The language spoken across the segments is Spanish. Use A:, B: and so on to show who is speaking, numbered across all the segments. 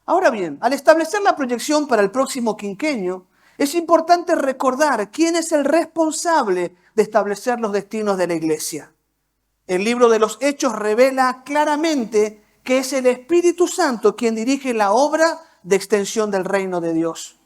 A: Ahora bien, al establecer la proyección para el próximo quinquenio, es importante recordar quién es el responsable de establecer los destinos de la iglesia. El libro de los Hechos revela claramente que es el Espíritu Santo quien dirige la obra de extensión del reino de Dios.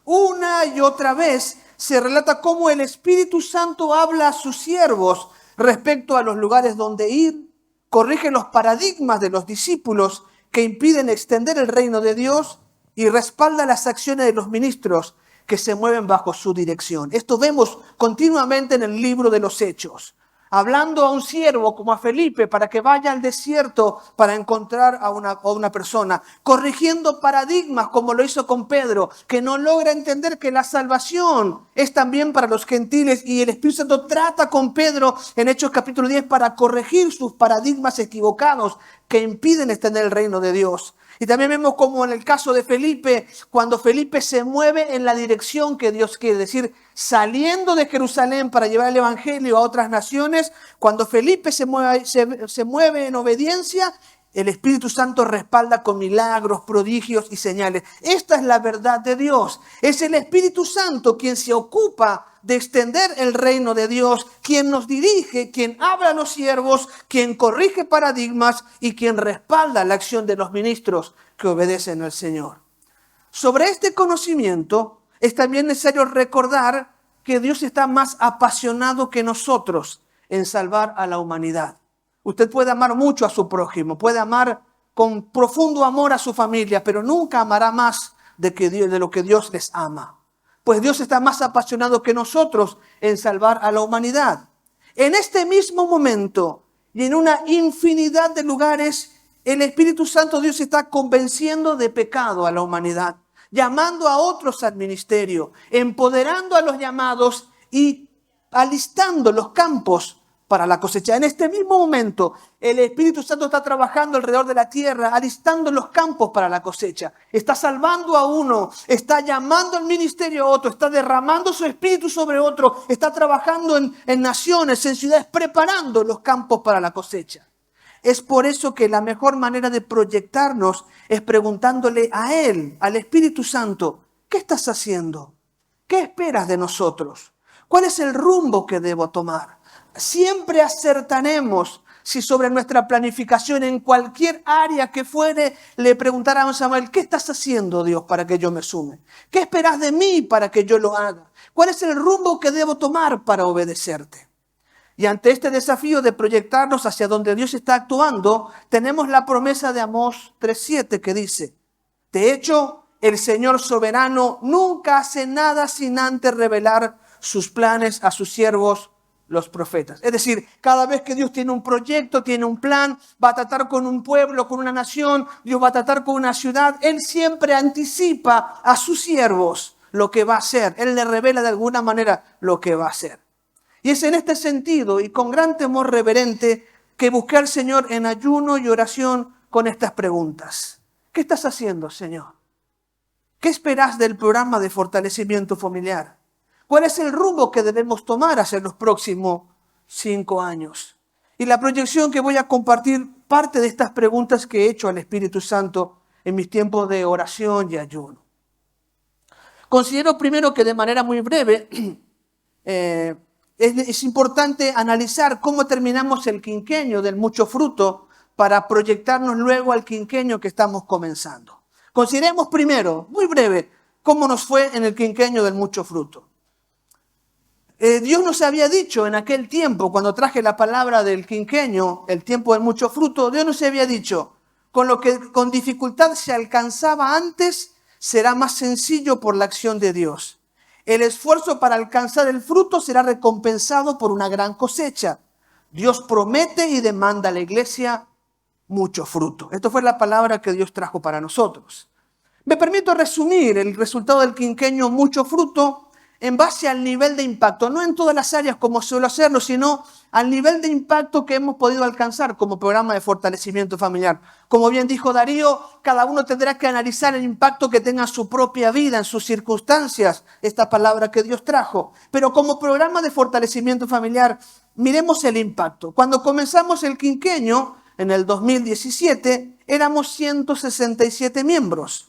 A: Una y otra vez se relata cómo el Espíritu Santo habla a sus siervos respecto a los lugares donde ir, corrige los paradigmas de los discípulos que impiden extender el reino de Dios y respalda las acciones de los ministros que se mueven bajo su dirección. Esto vemos continuamente en el libro de los Hechos. Hablando a un siervo como a Felipe para que vaya al desierto para encontrar a una persona. Corrigiendo paradigmas como lo hizo con Pedro, que no logra entender que la salvación es también para los gentiles. Y el Espíritu Santo trata con Pedro en Hechos capítulo 10 para corregir sus paradigmas equivocados que impiden extender el reino de Dios. Y también vemos como en el caso de Felipe, cuando Felipe se mueve en la dirección que Dios quiere, es decir, saliendo de Jerusalén para llevar el evangelio a otras naciones, cuando Felipe se mueve en obediencia, el Espíritu Santo respalda con milagros, prodigios y señales. Esta es la verdad de Dios. Es el Espíritu Santo quien se ocupa de extender el reino de Dios, quien nos dirige, quien habla a los siervos, quien corrige paradigmas y quien respalda la acción de los ministros que obedecen al Señor. Sobre este conocimiento es también necesario recordar que Dios está más apasionado que nosotros en salvar a la humanidad. Usted puede amar mucho a su prójimo, puede amar con profundo amor a su familia, pero nunca amará más de lo que Dios les ama. Pues Dios está más apasionado que nosotros en salvar a la humanidad. En este mismo momento y en una infinidad de lugares, el Espíritu Santo Dios está convenciendo de pecado a la humanidad, llamando a otros al ministerio, empoderando a los llamados y alistando los campos para la cosecha. En este mismo momento, el Espíritu Santo está trabajando alrededor de la tierra, alistando los campos para la cosecha. Está salvando a uno, está llamando al ministerio a otro, está derramando su Espíritu sobre otro, está trabajando en naciones, en ciudades, preparando los campos para la cosecha. Es por eso que la mejor manera de proyectarnos es preguntándole a Él, al Espíritu Santo, ¿qué estás haciendo? ¿Qué esperas de nosotros? ¿Cuál es el rumbo que debo tomar? Siempre acertaremos si sobre nuestra planificación en cualquier área que fuere le preguntáramos a Samuel, ¿qué estás haciendo, Dios, para que yo me sume? ¿Qué esperas de mí para que yo lo haga? ¿Cuál es el rumbo que debo tomar para obedecerte? Y ante este desafío de proyectarnos hacia donde Dios está actuando, tenemos la promesa de Amós 3:7 que dice, de hecho, el Señor soberano nunca hace nada sin antes revelar sus planes a sus siervos, los profetas. Es decir, cada vez que Dios tiene un proyecto, tiene un plan, va a tratar con un pueblo, con una nación, Dios va a tratar con una ciudad, Él siempre anticipa a sus siervos lo que va a hacer. Él le revela de alguna manera lo que va a hacer. Y es en este sentido y con gran temor reverente que busqué al Señor en ayuno y oración con estas preguntas. ¿Qué estás haciendo, Señor? ¿Qué esperas del programa de fortalecimiento familiar? ¿Cuál es el rumbo que debemos tomar hacia los próximos 5 años? Y la proyección que voy a compartir parte de estas preguntas que he hecho al Espíritu Santo en mis tiempos de oración y ayuno. Considero primero que de manera muy breve es importante analizar cómo terminamos el quinquenio del mucho fruto para proyectarnos luego al quinquenio que estamos comenzando. Consideremos primero, muy breve, cómo nos fue en el quinquenio del mucho fruto. Dios nos había dicho en aquel tiempo, cuando traje la palabra del quinquenio, el tiempo del mucho fruto, Dios nos había dicho, con lo que con dificultad se alcanzaba antes, será más sencillo por la acción de Dios. El esfuerzo para alcanzar el fruto será recompensado por una gran cosecha. Dios promete y demanda a la iglesia mucho fruto. Esto fue la palabra que Dios trajo para nosotros. Me permito resumir el resultado del quinquenio mucho fruto en base al nivel de impacto, no en todas las áreas como suelo hacerlo, sino al nivel de impacto que hemos podido alcanzar como programa de fortalecimiento familiar. Como bien dijo Darío, cada uno tendrá que analizar el impacto que tenga en su propia vida, en sus circunstancias, esta palabra que Dios trajo. Pero como programa de fortalecimiento familiar, miremos el impacto. Cuando comenzamos el quinquenio, en el 2017, éramos 167 miembros.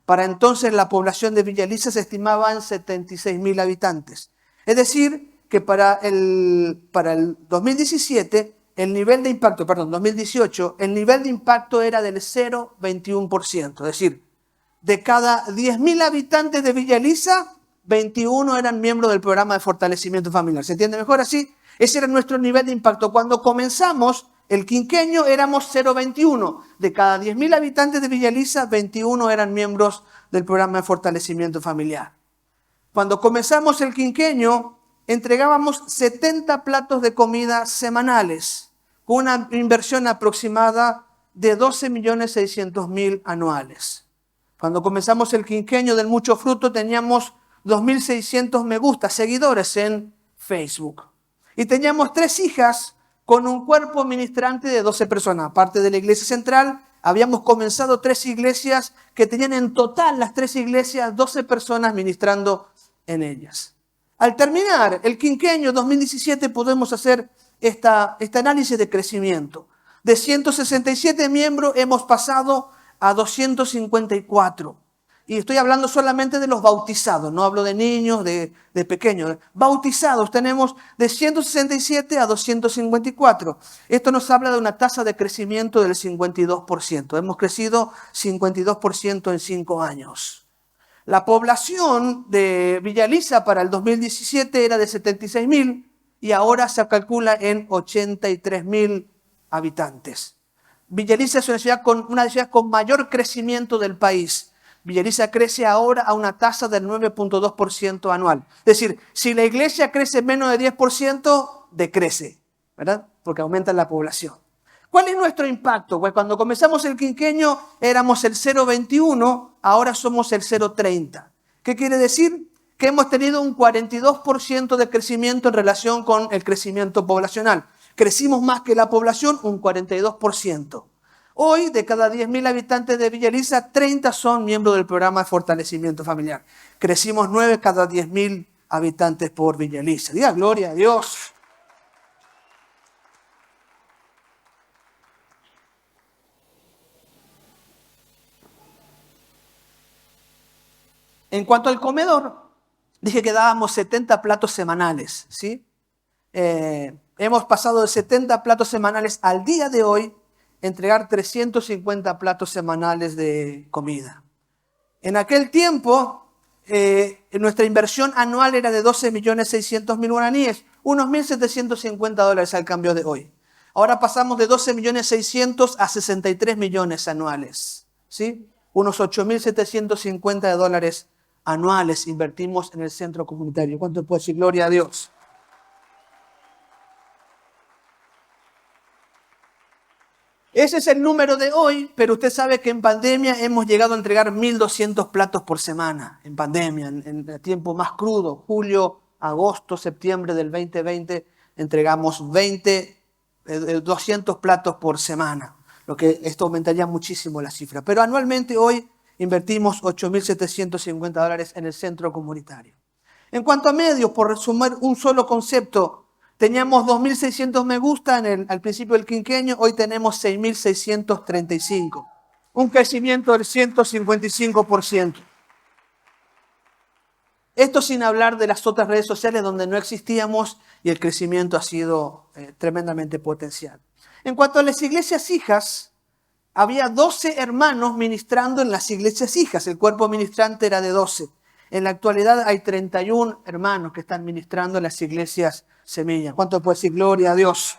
A: Para entonces la población de Villa Elisa se estimaba en 76.000 habitantes. Es decir, que para el 2017, el nivel de impacto, 2018, el nivel de impacto era del 0,21%. Es decir, de cada 10.000 habitantes de Villa Elisa, 21 eran miembros del programa de fortalecimiento familiar. ¿Se entiende mejor así? Ese era nuestro nivel de impacto. Cuando comenzamos el quinquenio éramos 0,21. De cada 10.000 habitantes de Villa Elisa, 21 eran miembros del programa de fortalecimiento familiar. Cuando comenzamos el quinquenio, entregábamos 70 platos de comida semanales, con una inversión aproximada de 12.600.000 anuales. Cuando comenzamos el quinquenio del Mucho Fruto, teníamos 2.600 me gusta, seguidores en Facebook. Y teníamos 3 hijas con un cuerpo ministrante de 12 personas. Aparte de la iglesia central, habíamos comenzado 3 iglesias que tenían en total, las 3 iglesias, 12 personas ministrando en ellas. Al terminar el quinquenio 2017 podemos hacer este análisis de crecimiento. De 167 miembros hemos pasado a 254. Y estoy hablando solamente de los bautizados, no hablo de niños, de pequeños. Bautizados tenemos de 167 a 254. Esto nos habla de una tasa de crecimiento del 52%. Hemos crecido 52% en 5 años. La población de Villa Elisa para el 2017 era de 76.000 y ahora se calcula en 83.000 habitantes. Villa Elisa es una ciudad con mayor crecimiento del país. Villa Elisa crece ahora a una tasa del 9,2% anual. Es decir, si la iglesia crece menos de 10%, decrece, ¿verdad? Porque aumenta la población. ¿Cuál es nuestro impacto? Pues cuando comenzamos el quinquenio éramos el 0,21, ahora somos el 0,30. ¿Qué quiere decir? Que hemos tenido un 42% de crecimiento en relación con el crecimiento poblacional. Crecimos más que la población, un 42%. Hoy, de cada 10.000 habitantes de Villa Elisa, 30 son miembros del programa de fortalecimiento familiar. Crecimos 9 cada 10.000 habitantes por Villa Elisa. Diga gloria a Dios. En cuanto al comedor, dije que dábamos 70 platos semanales, ¿sí? Hemos pasado de 70 platos semanales al día de hoy entregar 350 platos semanales de comida. En aquel tiempo, nuestra inversión anual era de 12.600.000 guaraníes, unos $1.750 al cambio de hoy. Ahora pasamos de 12.600.000 a 63 millones anuales, ¿sí? Unos $8.750 anuales invertimos en el centro comunitario. ¿Cuánto puede decir gloria a Dios? Ese es el número de hoy, pero usted sabe que en pandemia hemos llegado a entregar 1.200 platos por semana. En pandemia, en el tiempo más crudo, julio, agosto, septiembre del 2020, entregamos 200 platos por semana. Lo que esto aumentaría muchísimo la cifra. Pero anualmente hoy invertimos $8.750 en el centro comunitario. En cuanto a medios, por resumir un solo concepto, teníamos 2.600 me gusta al principio del quinquenio, hoy tenemos 6.635. Un crecimiento del 155%. Esto sin hablar de las otras redes sociales donde no existíamos y el crecimiento ha sido tremendamente potencial. En cuanto a las iglesias hijas, había 12 hermanos ministrando en las iglesias hijas. El cuerpo ministrante era de 12. En la actualidad hay 31 hermanos que están ministrando en las iglesias semillas. ¿Cuánto puede decir gloria a Dios?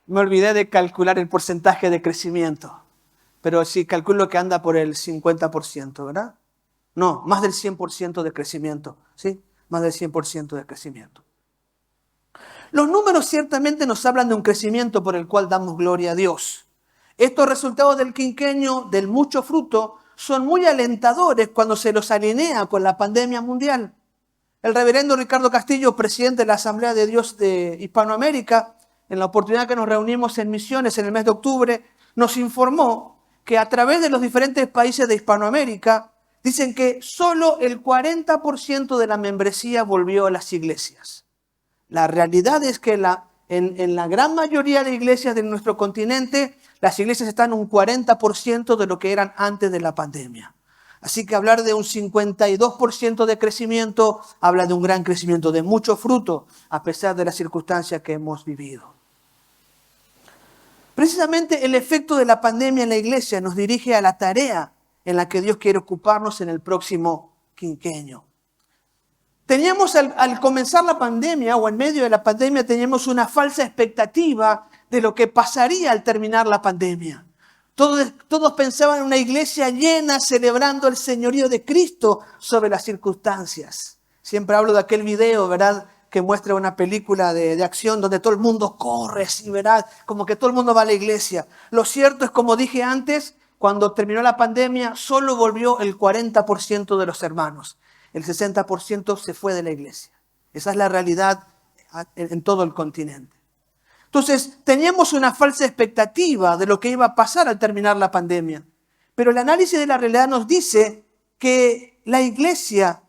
A: Me olvidé de calcular el porcentaje de crecimiento, pero sí calculo que anda por el 50%, ¿verdad? No, más del 100% de crecimiento, ¿sí? Más del 100% de crecimiento. Los números ciertamente nos hablan de un crecimiento por el cual damos gloria a Dios. Estos resultados del quinquenio, del Mucho Fruto, son muy alentadores cuando se los alinea con la pandemia mundial. El reverendo Ricardo Castillo, presidente de la Asamblea de Dios de Hispanoamérica, en la oportunidad que nos reunimos en Misiones en el mes de octubre, nos informó que a través de los diferentes países de Hispanoamérica, dicen que solo el 40% de la membresía volvió a las iglesias. La realidad es que en la gran mayoría de iglesias de nuestro continente, las iglesias están un 40% de lo que eran antes de la pandemia. Así que hablar de un 52% de crecimiento habla de un gran crecimiento, de mucho fruto, a pesar de las circunstancias que hemos vivido. Precisamente el efecto de la pandemia en la iglesia nos dirige a la tarea en la que Dios quiere ocuparnos en el próximo quinquenio. Teníamos al comenzar la pandemia o en medio de la pandemia teníamos una falsa expectativa de lo que pasaría al terminar la pandemia. Todos pensaban en una iglesia llena celebrando el señorío de Cristo sobre las circunstancias. Siempre hablo de aquel video, ¿verdad?, que muestra una película de acción donde todo el mundo corre, ¿sí?, ¿verdad?, como que todo el mundo va a la iglesia. Lo cierto es, como dije antes, cuando terminó la pandemia solo volvió el 40% de los hermanos. El 60% se fue de la iglesia. Esa es la realidad en todo el continente. Entonces, teníamos una falsa expectativa de lo que iba a pasar al terminar la pandemia. Pero el análisis de la realidad nos dice que la iglesia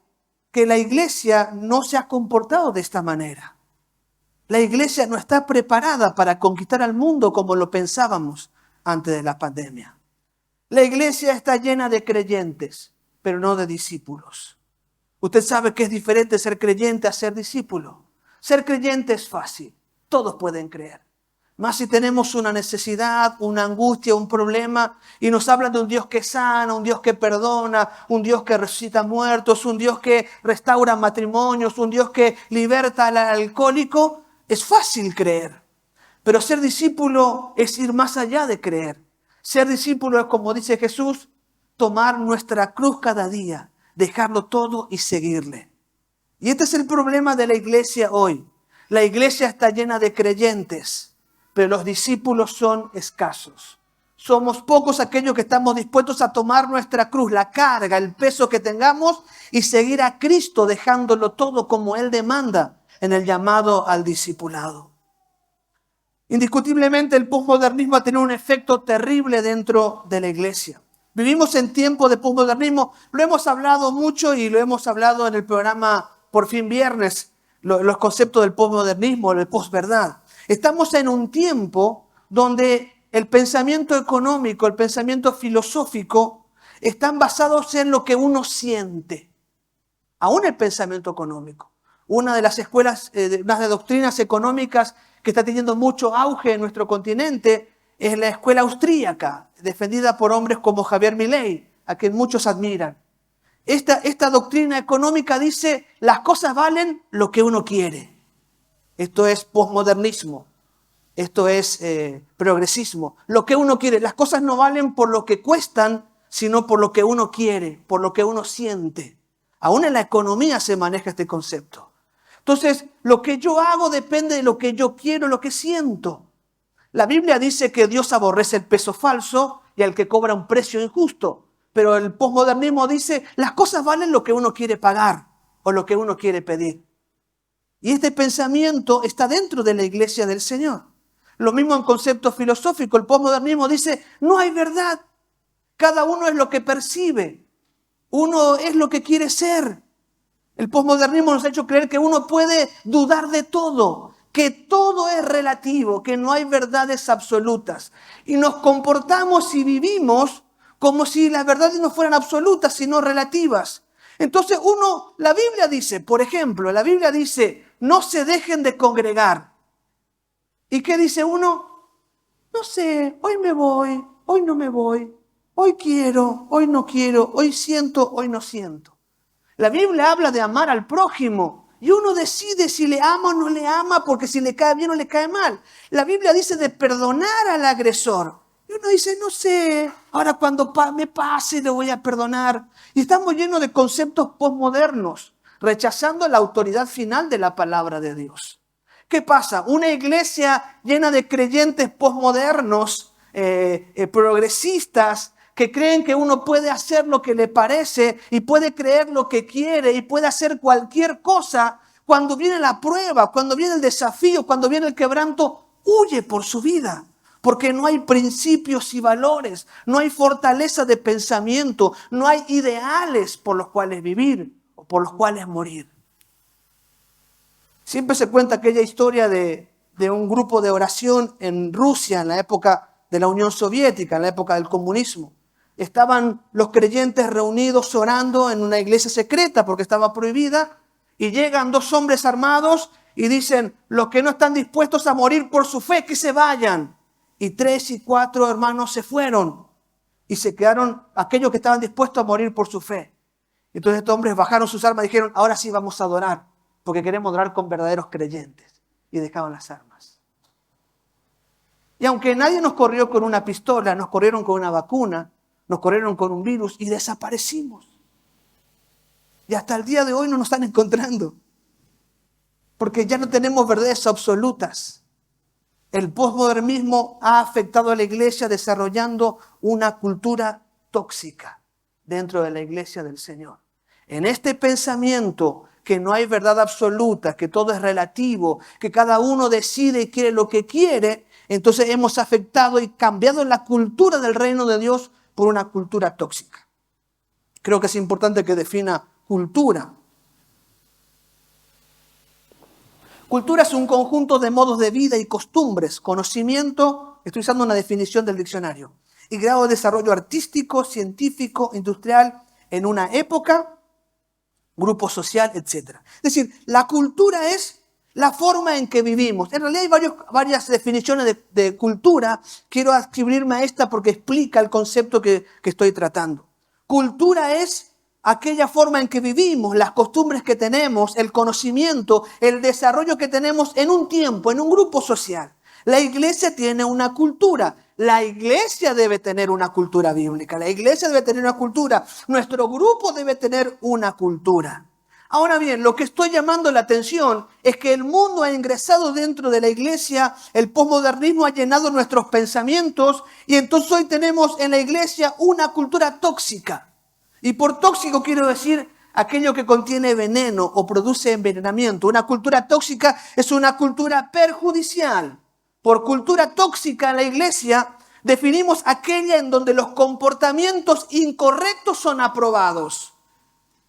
A: no se ha comportado de esta manera. La iglesia no está preparada para conquistar al mundo como lo pensábamos antes de la pandemia. La iglesia está llena de creyentes, pero no de discípulos. Usted sabe que es diferente ser creyente a ser discípulo. Ser creyente es fácil. Todos pueden creer. Más si tenemos una necesidad, una angustia, un problema, y nos hablan de un Dios que sana, un Dios que perdona, un Dios que resucita muertos, un Dios que restaura matrimonios, un Dios que liberta al alcohólico, es fácil creer. Pero ser discípulo es ir más allá de creer. Ser discípulo es, como dice Jesús, tomar nuestra cruz cada día, dejarlo todo y seguirle. Y este es el problema de la iglesia hoy. La iglesia está llena de creyentes, pero los discípulos son escasos. Somos pocos aquellos que estamos dispuestos a tomar nuestra cruz, la carga, el peso que tengamos y seguir a Cristo dejándolo todo como Él demanda en el llamado al discipulado. Indiscutiblemente el posmodernismo ha tenido un efecto terrible dentro de la iglesia. Vivimos en tiempos de posmodernismo, lo hemos hablado mucho y lo hemos hablado en el programa Por Fin Viernes, los conceptos del posmodernismo, del posverdad. Estamos en un tiempo donde el pensamiento económico, el pensamiento filosófico están basados en lo que uno siente, aún el pensamiento económico. Una de las escuelas, unas de doctrinas económicas que está teniendo mucho auge en nuestro continente es la escuela austríaca, defendida por hombres como Javier Milei, a quien muchos admiran. Esta doctrina económica dice, las cosas valen lo que uno quiere. Esto es posmodernismo, esto es progresismo. Lo que uno quiere, las cosas no valen por lo que cuestan, sino por lo que uno quiere, por lo que uno siente. Aún en la economía se maneja este concepto. Entonces, lo que yo hago depende de lo que yo quiero, lo que siento. La Biblia dice que Dios aborrece el peso falso y al que cobra un precio injusto. Pero el posmodernismo dice, las cosas valen lo que uno quiere pagar o lo que uno quiere pedir. Y este pensamiento está dentro de la iglesia del Señor. Lo mismo en concepto filosófico. El posmodernismo dice, no hay verdad. Cada uno es lo que percibe. Uno es lo que quiere ser. El posmodernismo nos ha hecho creer que uno puede dudar de todo, que todo es relativo, que no hay verdades absolutas. Y nos comportamos y vivimos como si las verdades no fueran absolutas, sino relativas. Entonces la Biblia dice, por ejemplo, la Biblia dice, no se dejen de congregar. ¿Y qué dice uno? No sé, hoy me voy, hoy no me voy, hoy quiero, hoy no quiero, hoy siento, hoy no siento. La Biblia habla de amar al prójimo y uno decide si le ama o no le ama porque si le cae bien o le cae mal. La Biblia dice de perdonar al agresor. Y uno dice, no sé, ahora cuando me pase le voy a perdonar. Y estamos llenos de conceptos posmodernos, rechazando la autoridad final de la palabra de Dios. ¿Qué pasa? Una iglesia llena de creyentes posmodernos, progresistas, que creen que uno puede hacer lo que le parece y puede creer lo que quiere y puede hacer cualquier cosa. Cuando viene la prueba, cuando viene el desafío, cuando viene el quebranto, huye por su vida. Porque no hay principios y valores, no hay fortaleza de pensamiento, no hay ideales por los cuales vivir o por los cuales morir. Siempre se cuenta aquella historia de un grupo de oración en Rusia, en la época de la Unión Soviética, en la época del comunismo. Estaban los creyentes reunidos orando en una iglesia secreta porque estaba prohibida, y llegan dos hombres armados y dicen: los que no están dispuestos a morir por su fe, que se vayan. Y 3 y 4 hermanos se fueron y se quedaron aquellos que estaban dispuestos a morir por su fe. Entonces estos hombres bajaron sus armas y dijeron: ahora sí vamos a adorar, porque queremos adorar con verdaderos creyentes. Y dejaron las armas. Y aunque nadie nos corrió con una pistola, nos corrieron con una vacuna, nos corrieron con un virus y desaparecimos. Y hasta el día de hoy no nos están encontrando, porque ya no tenemos verdades absolutas. El posmodernismo ha afectado a la iglesia desarrollando una cultura tóxica dentro de la iglesia del Señor. En este pensamiento que no hay verdad absoluta, que todo es relativo, que cada uno decide y quiere lo que quiere, entonces hemos afectado y cambiado la cultura del reino de Dios por una cultura tóxica. Creo que es importante que defina cultura. Cultura es un conjunto de modos de vida y costumbres, conocimiento, estoy usando una definición del diccionario, y grado de desarrollo artístico, científico, industrial en una época, grupo social, etc. Es decir, la cultura es la forma en que vivimos. En realidad hay varias definiciones de cultura. Quiero adscribirme a esta porque explica el concepto que estoy tratando. Cultura es aquella forma en que vivimos, las costumbres que tenemos, el conocimiento, el desarrollo que tenemos en un tiempo, en un grupo social. La iglesia tiene una cultura. La iglesia debe tener una cultura bíblica. La iglesia debe tener una cultura. Nuestro grupo debe tener una cultura. Ahora bien, lo que estoy llamando la atención es que el mundo ha ingresado dentro de la iglesia, el posmodernismo ha llenado nuestros pensamientos y entonces hoy tenemos en la iglesia una cultura tóxica. Y por tóxico quiero decir aquello que contiene veneno o produce envenenamiento. Una cultura tóxica es una cultura perjudicial. Por cultura tóxica en la iglesia definimos aquella en donde los comportamientos incorrectos son aprobados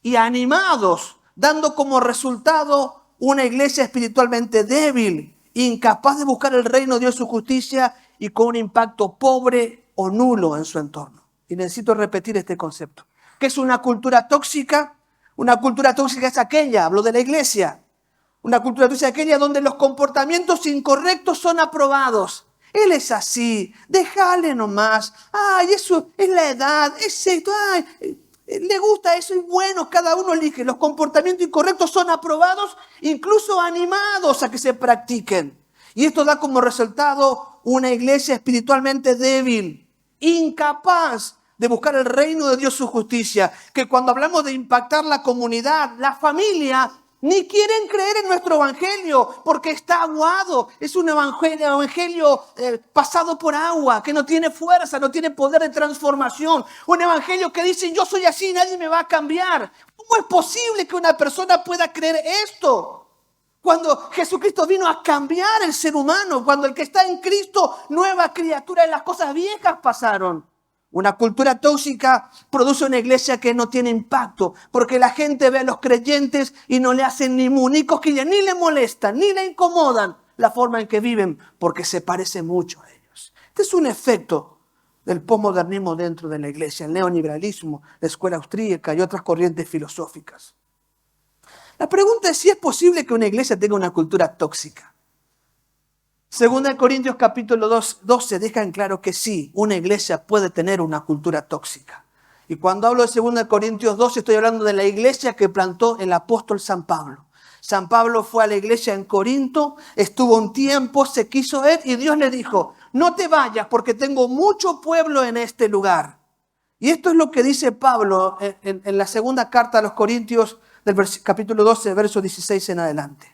A: y animados, dando como resultado una iglesia espiritualmente débil, incapaz de buscar el reino de Dios y su justicia y con un impacto pobre o nulo en su entorno. Y necesito repetir este concepto. ¿Qué es una cultura tóxica? Una cultura tóxica es aquella, hablo de la iglesia, una cultura tóxica es aquella donde los comportamientos incorrectos son aprobados. Él es así, déjale nomás. Ay, eso es la edad, es esto, ay, le gusta eso y bueno, cada uno elige. Los comportamientos incorrectos son aprobados, incluso animados a que se practiquen. Y esto da como resultado una iglesia espiritualmente débil, incapaz de buscar el reino de Dios, su justicia, que cuando hablamos de impactar la comunidad, la familia, ni quieren creer en nuestro evangelio porque está aguado. Es un evangelio pasado por agua, que no tiene fuerza, no tiene poder de transformación. Un evangelio que dice: yo soy así, nadie me va a cambiar. ¿Cómo es posible que una persona pueda creer esto? Cuando Jesucristo vino a cambiar el ser humano, cuando el que está en Cristo, nueva criatura, y las cosas viejas pasaron. Una cultura tóxica produce una iglesia que no tiene impacto, porque la gente ve a los creyentes y no le hacen ni cosquillas, ni le molestan, ni le incomodan la forma en que viven, porque se parece mucho a ellos. Este es un efecto del posmodernismo dentro de la iglesia, el neoliberalismo, la escuela austríaca y otras corrientes filosóficas. La pregunta es si es posible que una iglesia tenga una cultura tóxica. Segunda de Corintios capítulo 12 deja en claro que sí, una iglesia puede tener una cultura tóxica. Y cuando hablo de Segunda de Corintios 12 estoy hablando de la iglesia que plantó el apóstol San Pablo. San Pablo fue a la iglesia en Corinto, estuvo un tiempo, se quiso ir y Dios le dijo: no te vayas porque tengo mucho pueblo en este lugar. Y esto es lo que dice Pablo en la segunda carta a los Corintios del capítulo 12, verso 16 en adelante.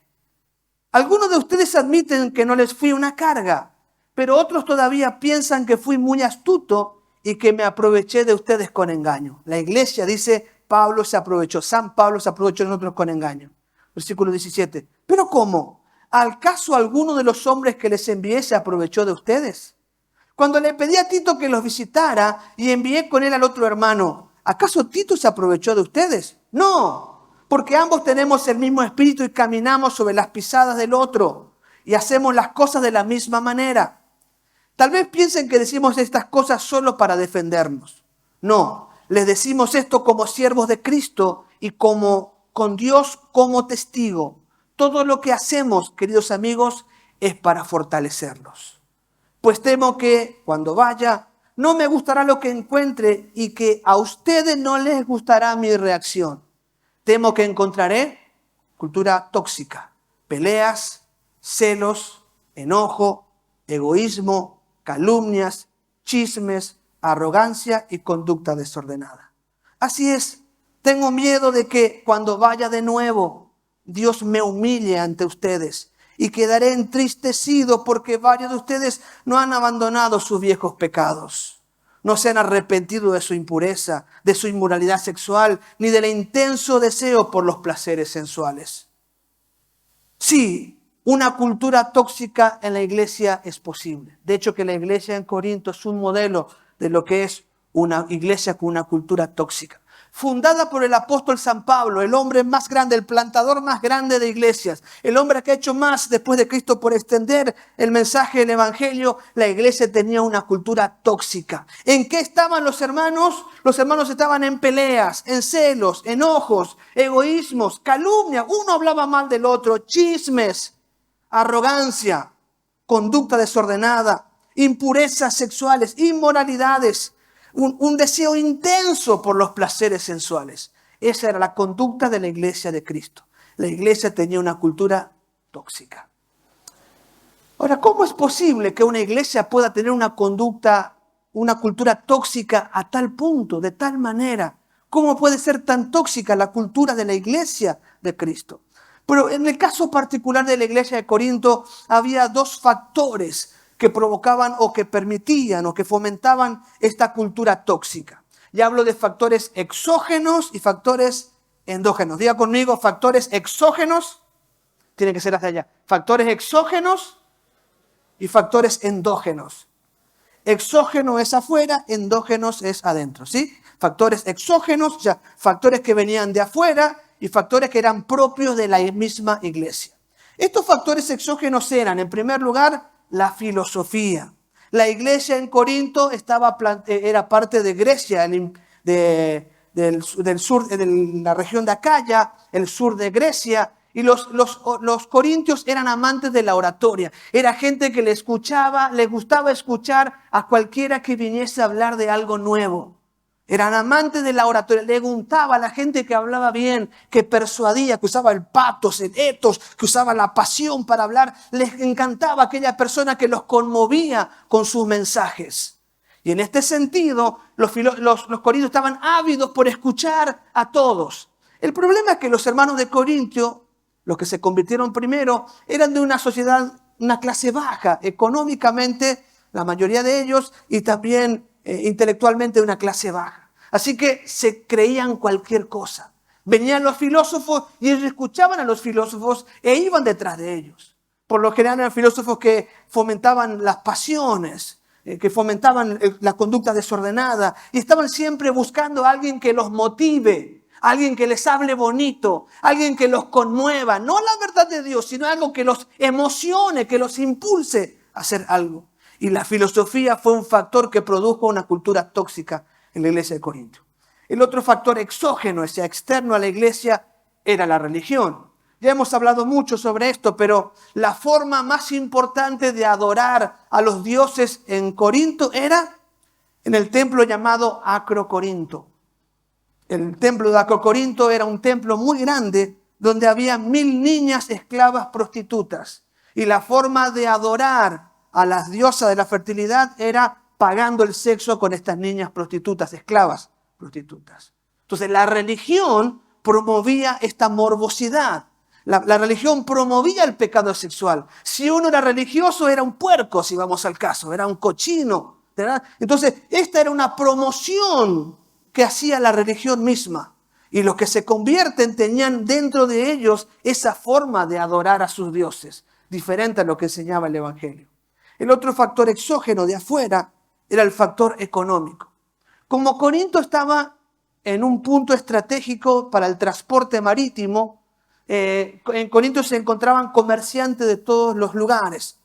A: Algunos de ustedes admiten que no les fui una carga, pero otros todavía piensan que fui muy astuto y que me aproveché de ustedes con engaño. La iglesia dice: Pablo se aprovechó, San Pablo se aprovechó de nosotros con engaño. Versículo 17. ¿Pero cómo? ¿Acaso alguno de los hombres que les envié se aprovechó de ustedes? Cuando le pedí a Tito que los visitara y envié con él al otro hermano, ¿acaso Tito se aprovechó de ustedes? No, porque ambos tenemos el mismo espíritu y caminamos sobre las pisadas del otro y hacemos las cosas de la misma manera. Tal vez piensen que decimos estas cosas solo para defendernos. No, les decimos esto como siervos de Cristo y con Dios como testigo. Todo lo que hacemos, queridos amigos, es para fortalecerlos. Pues temo que cuando vaya, no me gustará lo que encuentre y que a ustedes no les gustará mi reacción. Temo que encontraré cultura tóxica, peleas, celos, enojo, egoísmo, calumnias, chismes, arrogancia y conducta desordenada. Así es, tengo miedo de que cuando vaya de nuevo, Dios me humille ante ustedes y quedaré entristecido porque varios de ustedes no han abandonado sus viejos pecados. No se han arrepentido de su impureza, de su inmoralidad sexual, ni del intenso deseo por los placeres sensuales. Sí, una cultura tóxica en la iglesia es posible. De hecho, que la iglesia en Corinto es un modelo de lo que es una iglesia con una cultura tóxica. Fundada por el apóstol San Pablo, el hombre más grande, el plantador más grande de iglesias, el hombre que ha hecho más después de Cristo por extender el mensaje del evangelio, la iglesia tenía una cultura tóxica. ¿En qué estaban los hermanos? Los hermanos estaban en peleas, en celos, enojos, egoísmos, calumnia. Uno hablaba mal del otro, chismes, arrogancia, conducta desordenada, impurezas sexuales, inmoralidades. Un deseo intenso por los placeres sensuales. Esa era la conducta de la iglesia de Cristo. La iglesia tenía una cultura tóxica. Ahora, ¿cómo es posible que una iglesia pueda tener una conducta, una cultura tóxica a tal punto, de tal manera? ¿Cómo puede ser tan tóxica la cultura de la iglesia de Cristo? Pero en el caso particular de la iglesia de Corinto había dos factores que provocaban o que permitían o que fomentaban esta cultura tóxica. Ya hablo de factores exógenos y factores endógenos. Diga conmigo, factores exógenos, tiene que ser hacia allá. Factores exógenos y factores endógenos. Exógeno es afuera, endógenos es adentro, ¿sí? Factores exógenos, o sea, factores que venían de afuera y factores que eran propios de la misma iglesia. Estos factores exógenos eran, en primer lugar, la filosofía. La iglesia en Corinto era parte de Grecia, del sur, de la región de Acaya, el sur de Grecia. Y los corintios eran amantes de la oratoria. Era gente que les gustaba escuchar a cualquiera que viniese a hablar de algo nuevo. Eran amantes de la oratoria, le gustaba a la gente que hablaba bien, que persuadía, que usaba el patos, el etos, que usaba la pasión para hablar. Les encantaba aquella persona que los conmovía con sus mensajes. Y en este sentido, los corintios estaban ávidos por escuchar a todos. El problema es que los hermanos de Corintio, los que se convirtieron primero, eran de una sociedad, una clase baja, económicamente, la mayoría de ellos, y también intelectualmente de una clase baja. Así que se creían cualquier cosa. Venían los filósofos y ellos escuchaban a los filósofos e iban detrás de ellos. Por lo general eran filósofos que fomentaban las pasiones, que fomentaban la conducta desordenada y estaban siempre buscando a alguien que los motive, alguien que les hable bonito, alguien que los conmueva, no la verdad de Dios, sino algo que los emocione, que los impulse a hacer algo. Y la filosofía fue un factor que produjo una cultura tóxica en la iglesia de Corinto. El otro factor exógeno, o sea, externo a la iglesia, era la religión. Ya hemos hablado mucho sobre esto, pero la forma más importante de adorar a los dioses en Corinto era en el templo llamado Acrocorinto. El templo de Acrocorinto era un templo muy grande donde había 1000 niñas esclavas prostitutas. Y la forma de adorar a las diosas de la fertilidad era pagando el sexo con estas niñas prostitutas, esclavas prostitutas. Entonces la religión promovía esta morbosidad. La religión promovía el pecado sexual. Si uno era religioso, era un puerco, si vamos al caso, era un cochino, ¿verdad? Entonces esta era una promoción que hacía la religión misma. Y los que se convierten tenían dentro de ellos esa forma de adorar a sus dioses, diferente a lo que enseñaba el Evangelio. El otro factor exógeno de afuera era el factor económico. Como Corinto estaba en un punto estratégico para el transporte marítimo. En Corinto se encontraban comerciantes de todos los lugares.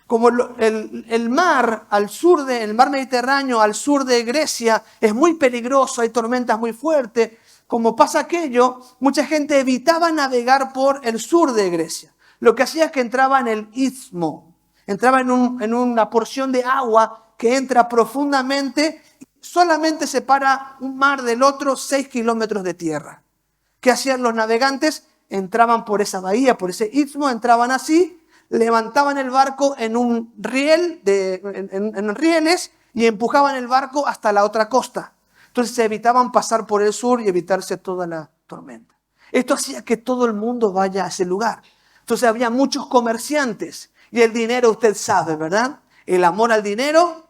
A: Como el mar al sur el mar Mediterráneo al sur de Grecia es muy peligroso, hay tormentas muy fuertes. Como pasa aquello, mucha gente evitaba navegar por el sur de Grecia. Lo que hacía es que entraba en el istmo, entraba en una porción de agua que entra profundamente, solamente separa un mar del otro 6 kilómetros de tierra. ¿Qué hacían los navegantes? Entraban por esa bahía, por ese istmo, entraban así, levantaban el barco en un riel, en rieles, y empujaban el barco hasta la otra costa. Entonces se evitaban pasar por el sur y evitarse toda la tormenta. Esto hacía que todo el mundo vaya a ese lugar. Entonces había muchos comerciantes. Y el dinero, usted sabe, ¿verdad? El amor al dinero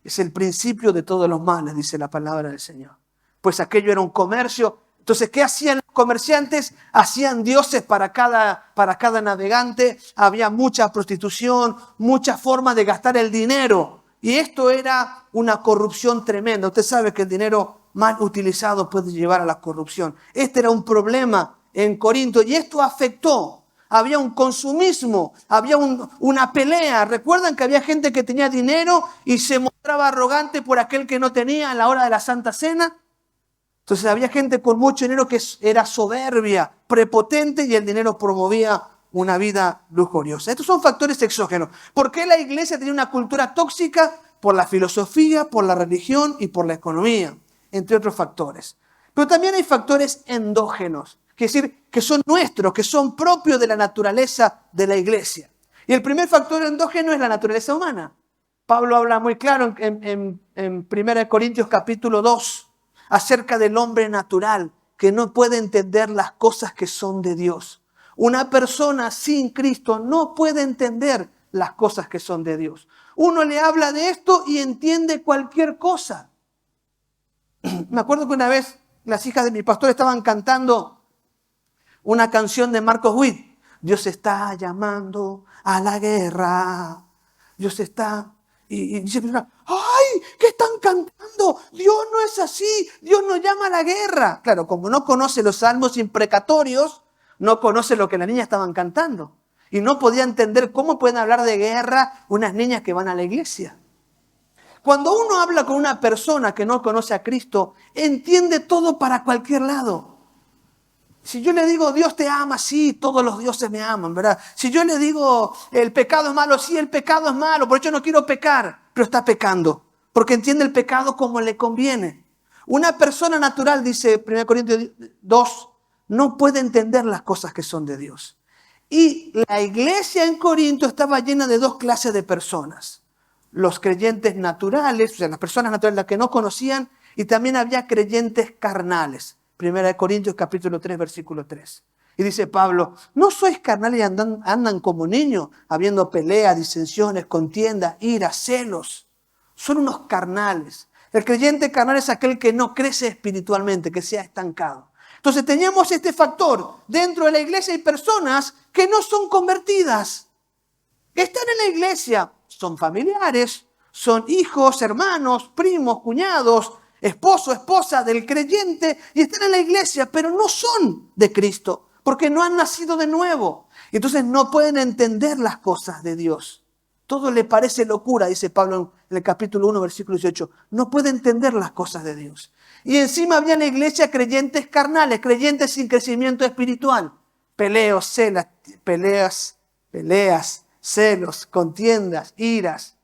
A: es el principio de todos los males, dice la palabra del Señor. Pues aquello era un comercio. Entonces, ¿qué hacían los comerciantes? Hacían dioses para cada navegante. Había mucha prostitución, muchas formas de gastar el dinero. Y esto era una corrupción tremenda. Usted sabe que el dinero mal utilizado puede llevar a la corrupción. Este era un problema en Corinto y esto afectó. Había un consumismo, había una pelea. ¿Recuerdan que había gente que tenía dinero y se mostraba arrogante por aquel que no tenía a la hora de la Santa Cena? Entonces había gente con mucho dinero que era soberbia, prepotente, y el dinero promovía una vida lujuriosa. Estos son factores exógenos. ¿Por qué la iglesia tenía una cultura tóxica? Por la filosofía, por la religión y por la economía, entre otros factores. Pero también hay factores endógenos, es decir, que son nuestros, que son propios de la naturaleza de la iglesia. Y el primer factor endógeno es la naturaleza humana. Pablo habla muy claro en 1 Corintios capítulo 2 acerca del hombre natural que no puede entender las cosas que son de Dios. Una persona sin Cristo no puede entender las cosas que son de Dios. Uno le habla de esto y entiende cualquier cosa. Me acuerdo que una vez las hijas de mi pastor estaban cantando una canción de Marcos Witt. Dios está llamando a la guerra. Dios está... Y dice, ¡ay! ¿Qué están cantando? Dios no es así. Dios no llama a la guerra. Claro, como no conoce los salmos imprecatorios, no conoce lo que las niñas estaban cantando. Y no podía entender cómo pueden hablar de guerra unas niñas que van a la iglesia. Cuando uno habla con una persona que no conoce a Cristo, entiende todo para cualquier lado. Si yo le digo, Dios te ama, sí, todos los dioses me aman, ¿verdad? Si yo le digo, el pecado es malo, sí, el pecado es malo, por eso no quiero pecar, pero está pecando, porque entiende el pecado como le conviene. Una persona natural, dice 1 Corintios 2, no puede entender las cosas que son de Dios. Y la iglesia en Corinto estaba llena de dos clases de personas. Los creyentes naturales, o sea, las personas naturales, las que no conocían, y también había creyentes carnales. 1 Corintios capítulo 3, versículo 3. Y dice Pablo, ¿no sois carnales y andan como niños, habiendo peleas, disensiones, contiendas, iras, celos? Son unos carnales. El creyente carnal es aquel que no crece espiritualmente, que se ha estancado. Entonces teníamos este factor. Dentro de la iglesia hay personas que no son convertidas. Están en la iglesia, son familiares, son hijos, hermanos, primos, cuñados, esposo, esposa del creyente, y están en la iglesia, pero no son de Cristo, porque no han nacido de nuevo. Entonces no pueden entender las cosas de Dios. Todo le parece locura, dice Pablo en el capítulo 1, versículo 18. No puede entender las cosas de Dios. Y encima había en la iglesia creyentes carnales, creyentes sin crecimiento espiritual. Peleas, celos, contiendas, iras,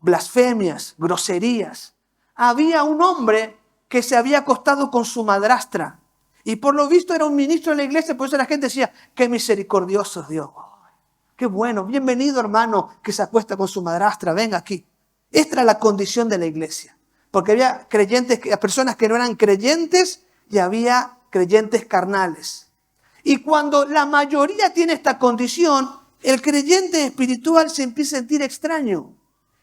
A: blasfemias, groserías. Había un hombre que se había acostado con su madrastra. Y por lo visto era un ministro de la iglesia, por eso la gente decía, qué misericordioso es Dios. Qué bueno, bienvenido hermano que se acuesta con su madrastra, venga aquí. Esta era la condición de la iglesia. Porque había personas que no eran creyentes y había creyentes carnales. Y cuando la mayoría tiene esta condición, el creyente espiritual se empieza a sentir extraño.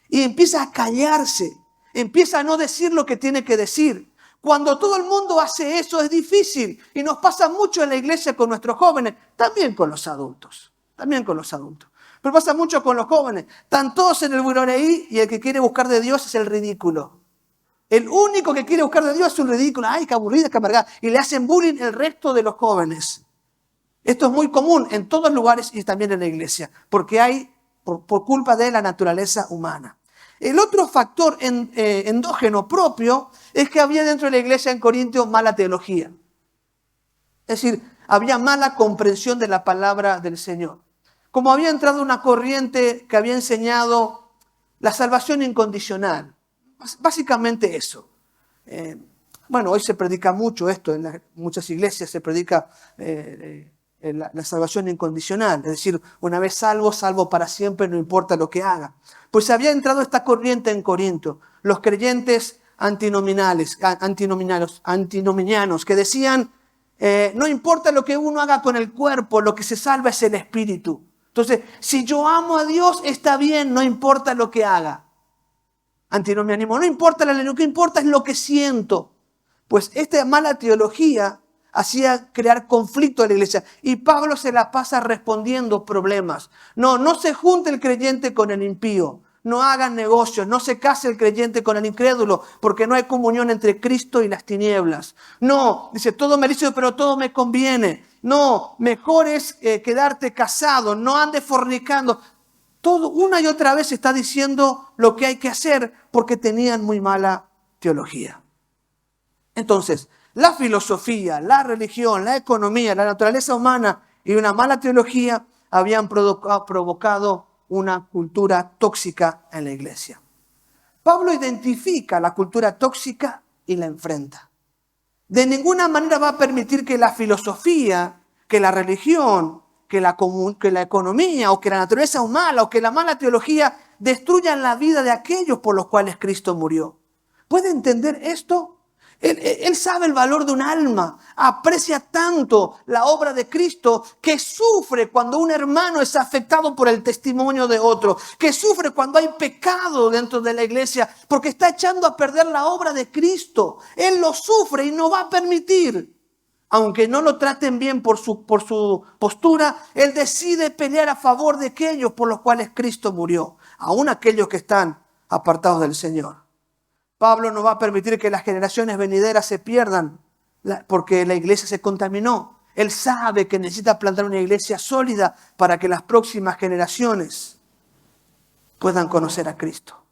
A: Y empieza a callarse. Empieza a no decir lo que tiene que decir. Cuando todo el mundo hace eso es difícil. Y nos pasa mucho en la iglesia con nuestros jóvenes. También con los adultos. Pero pasa mucho con los jóvenes. Están todos en el buroneí y el que quiere buscar de Dios es el ridículo. El único que quiere buscar de Dios es un ridículo. Ay, qué aburrida, qué amargada. Y le hacen bullying el resto de los jóvenes. Esto es muy común en todos lugares y también en la iglesia, porque hay, por culpa de la naturaleza humana. El otro factor endógeno propio es que había dentro de la iglesia en Corintios mala teología. Es decir, había mala comprensión de la palabra del Señor. Como había entrado una corriente que había enseñado la salvación incondicional. Básicamente eso. Bueno, hoy se predica mucho esto, en muchas iglesias se predica la salvación incondicional. Es decir, una vez salvo, salvo para siempre, no importa lo que haga. Pues había entrado esta corriente en Corinto. Los creyentes antinomianos, que decían, no importa lo que uno haga con el cuerpo, lo que se salva es el espíritu. Entonces, si yo amo a Dios, está bien, no importa lo que haga. Antinomianismo, no importa lo que importa es lo que siento. Pues esta mala teología hacía crear conflicto en la iglesia. Y Pablo se la pasa respondiendo problemas. No se junte el creyente con el impío. No hagan negocios, no se case el creyente con el incrédulo, porque no hay comunión entre Cristo y las tinieblas. No, dice, todo me dice, pero todo me conviene. No, mejor es quedarte casado, no andes fornicando. Todo una y otra vez está diciendo lo que hay que hacer porque tenían muy mala teología. Entonces, la filosofía, la religión, la economía, la naturaleza humana y una mala teología habían provocado una cultura tóxica en la iglesia. Pablo identifica la cultura tóxica y la enfrenta. De ninguna manera va a permitir que la filosofía, que la religión, que la economía o que la naturaleza humana o que la mala teología destruyan la vida de aquellos por los cuales Cristo murió. ¿Puede entender esto? Él sabe el valor de un alma, aprecia tanto la obra de Cristo que sufre cuando un hermano es afectado por el testimonio de otro, que sufre cuando hay pecado dentro de la iglesia porque está echando a perder la obra de Cristo. Él lo sufre y no va a permitir. Aunque no lo traten bien por su postura, él decide pelear a favor de aquellos por los cuales Cristo murió, aún aquellos que están apartados del Señor. Pablo no va a permitir que las generaciones venideras se pierdan porque la iglesia se contaminó. Él sabe que necesita plantar una iglesia sólida para que las próximas generaciones puedan conocer a Cristo.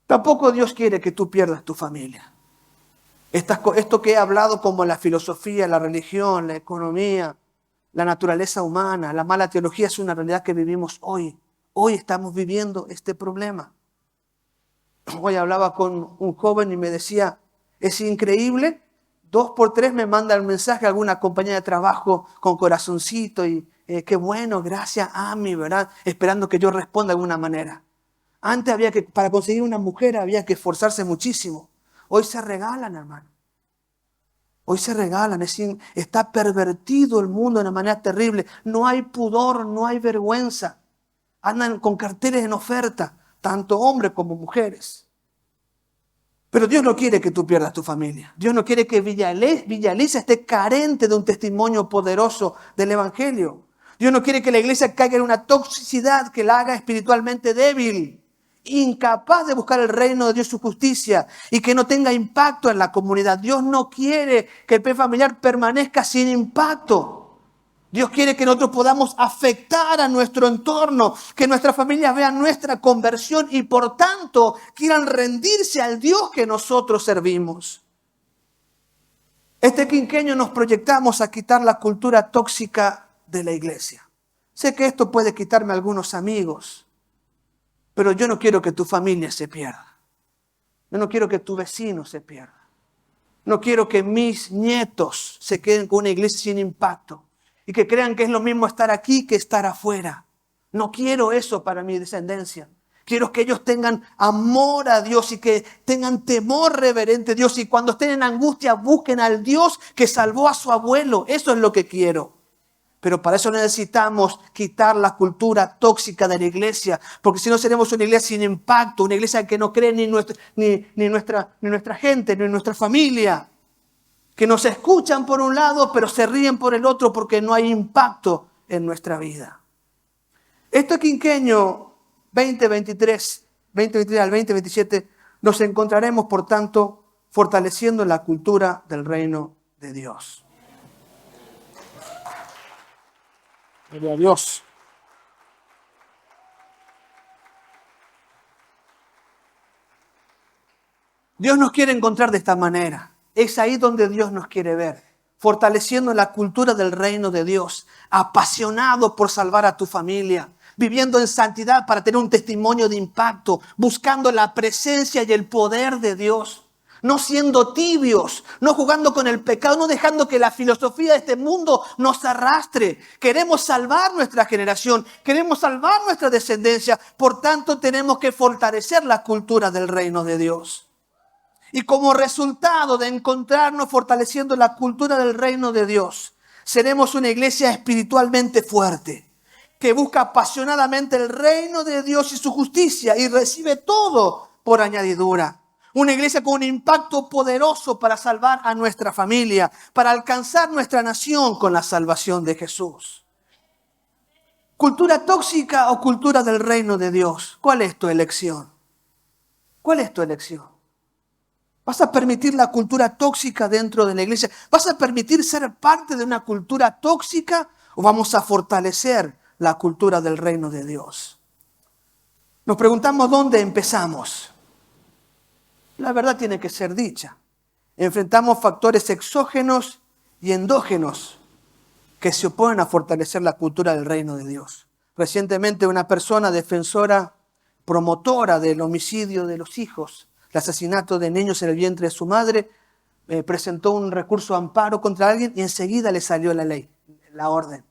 A: Tampoco Dios quiere que tú pierdas tu familia. Esto que he hablado como la filosofía, la religión, la economía, la naturaleza humana, la mala teología es una realidad que vivimos hoy. Hoy estamos viviendo este problema. Hoy hablaba con un joven y me decía, es increíble, 2 por 3 me manda el mensaje a alguna compañía de trabajo con corazoncito y qué bueno, gracias, Ami, ¿verdad? Esperando que yo responda de alguna manera. Antes para conseguir una mujer había que esforzarse muchísimo. Hoy se regalan, hermano. Hoy se regalan. Está pervertido el mundo de una manera terrible. No hay pudor, no hay vergüenza. Andan con carteles en oferta, tanto hombres como mujeres. Pero Dios no quiere que tú pierdas tu familia. Dios no quiere que Villa Elisa esté carente de un testimonio poderoso del Evangelio. Dios no quiere que la iglesia caiga en una toxicidad que la haga espiritualmente débil, incapaz de buscar el reino de Dios y su justicia y que no tenga impacto en la comunidad. Dios no quiere que el fe familiar permanezca sin impacto. Dios quiere que nosotros podamos afectar a nuestro entorno, que nuestra familia vea nuestra conversión y por tanto quieran rendirse al Dios que nosotros servimos. Este quinquenio nos proyectamos a quitar la cultura tóxica de la iglesia. Sé que esto puede quitarme algunos amigos, pero yo no quiero que tu familia se pierda. Yo no quiero que tu vecino se pierda. No quiero que mis nietos se queden con una iglesia sin impacto y que crean que es lo mismo estar aquí que estar afuera. No quiero eso para mi descendencia. Quiero que ellos tengan amor a Dios y que tengan temor reverente a Dios y cuando estén en angustia busquen al Dios que salvó a su abuelo. Eso es lo que quiero. Pero para eso necesitamos quitar la cultura tóxica de la iglesia, porque si no seremos una iglesia sin impacto, una iglesia que no cree ni nuestra gente, ni nuestra familia, que nos escuchan por un lado, pero se ríen por el otro porque no hay impacto en nuestra vida. Este quinquenio 2023 al 2027 nos encontraremos, por tanto, fortaleciendo la cultura del reino de Dios. Gloria a Dios. Dios nos quiere encontrar de esta manera. Es ahí donde Dios nos quiere ver, fortaleciendo la cultura del reino de Dios, apasionado por salvar a tu familia, viviendo en santidad para tener un testimonio de impacto, buscando la presencia y el poder de Dios, no siendo tibios, no jugando con el pecado, no dejando que la filosofía de este mundo nos arrastre. Queremos salvar nuestra generación, queremos salvar nuestra descendencia, por tanto tenemos que fortalecer la cultura del reino de Dios. Y como resultado de encontrarnos fortaleciendo la cultura del reino de Dios, seremos una iglesia espiritualmente fuerte, que busca apasionadamente el reino de Dios y su justicia y recibe todo por añadidura. Una iglesia con un impacto poderoso para salvar a nuestra familia, para alcanzar nuestra nación con la salvación de Jesús. ¿Cultura tóxica o cultura del reino de Dios? ¿Cuál es tu elección? ¿Cuál es tu elección? ¿Vas a permitir la cultura tóxica dentro de la iglesia? ¿Vas a permitir ser parte de una cultura tóxica o vamos a fortalecer la cultura del reino de Dios? Nos preguntamos dónde empezamos. La verdad tiene que ser dicha. Enfrentamos factores exógenos y endógenos que se oponen a fortalecer la cultura del reino de Dios. Recientemente una persona defensora, promotora del homicidio de los hijos, el asesinato de niños en el vientre de su madre, presentó un recurso de amparo contra alguien y enseguida le salió la ley, la orden.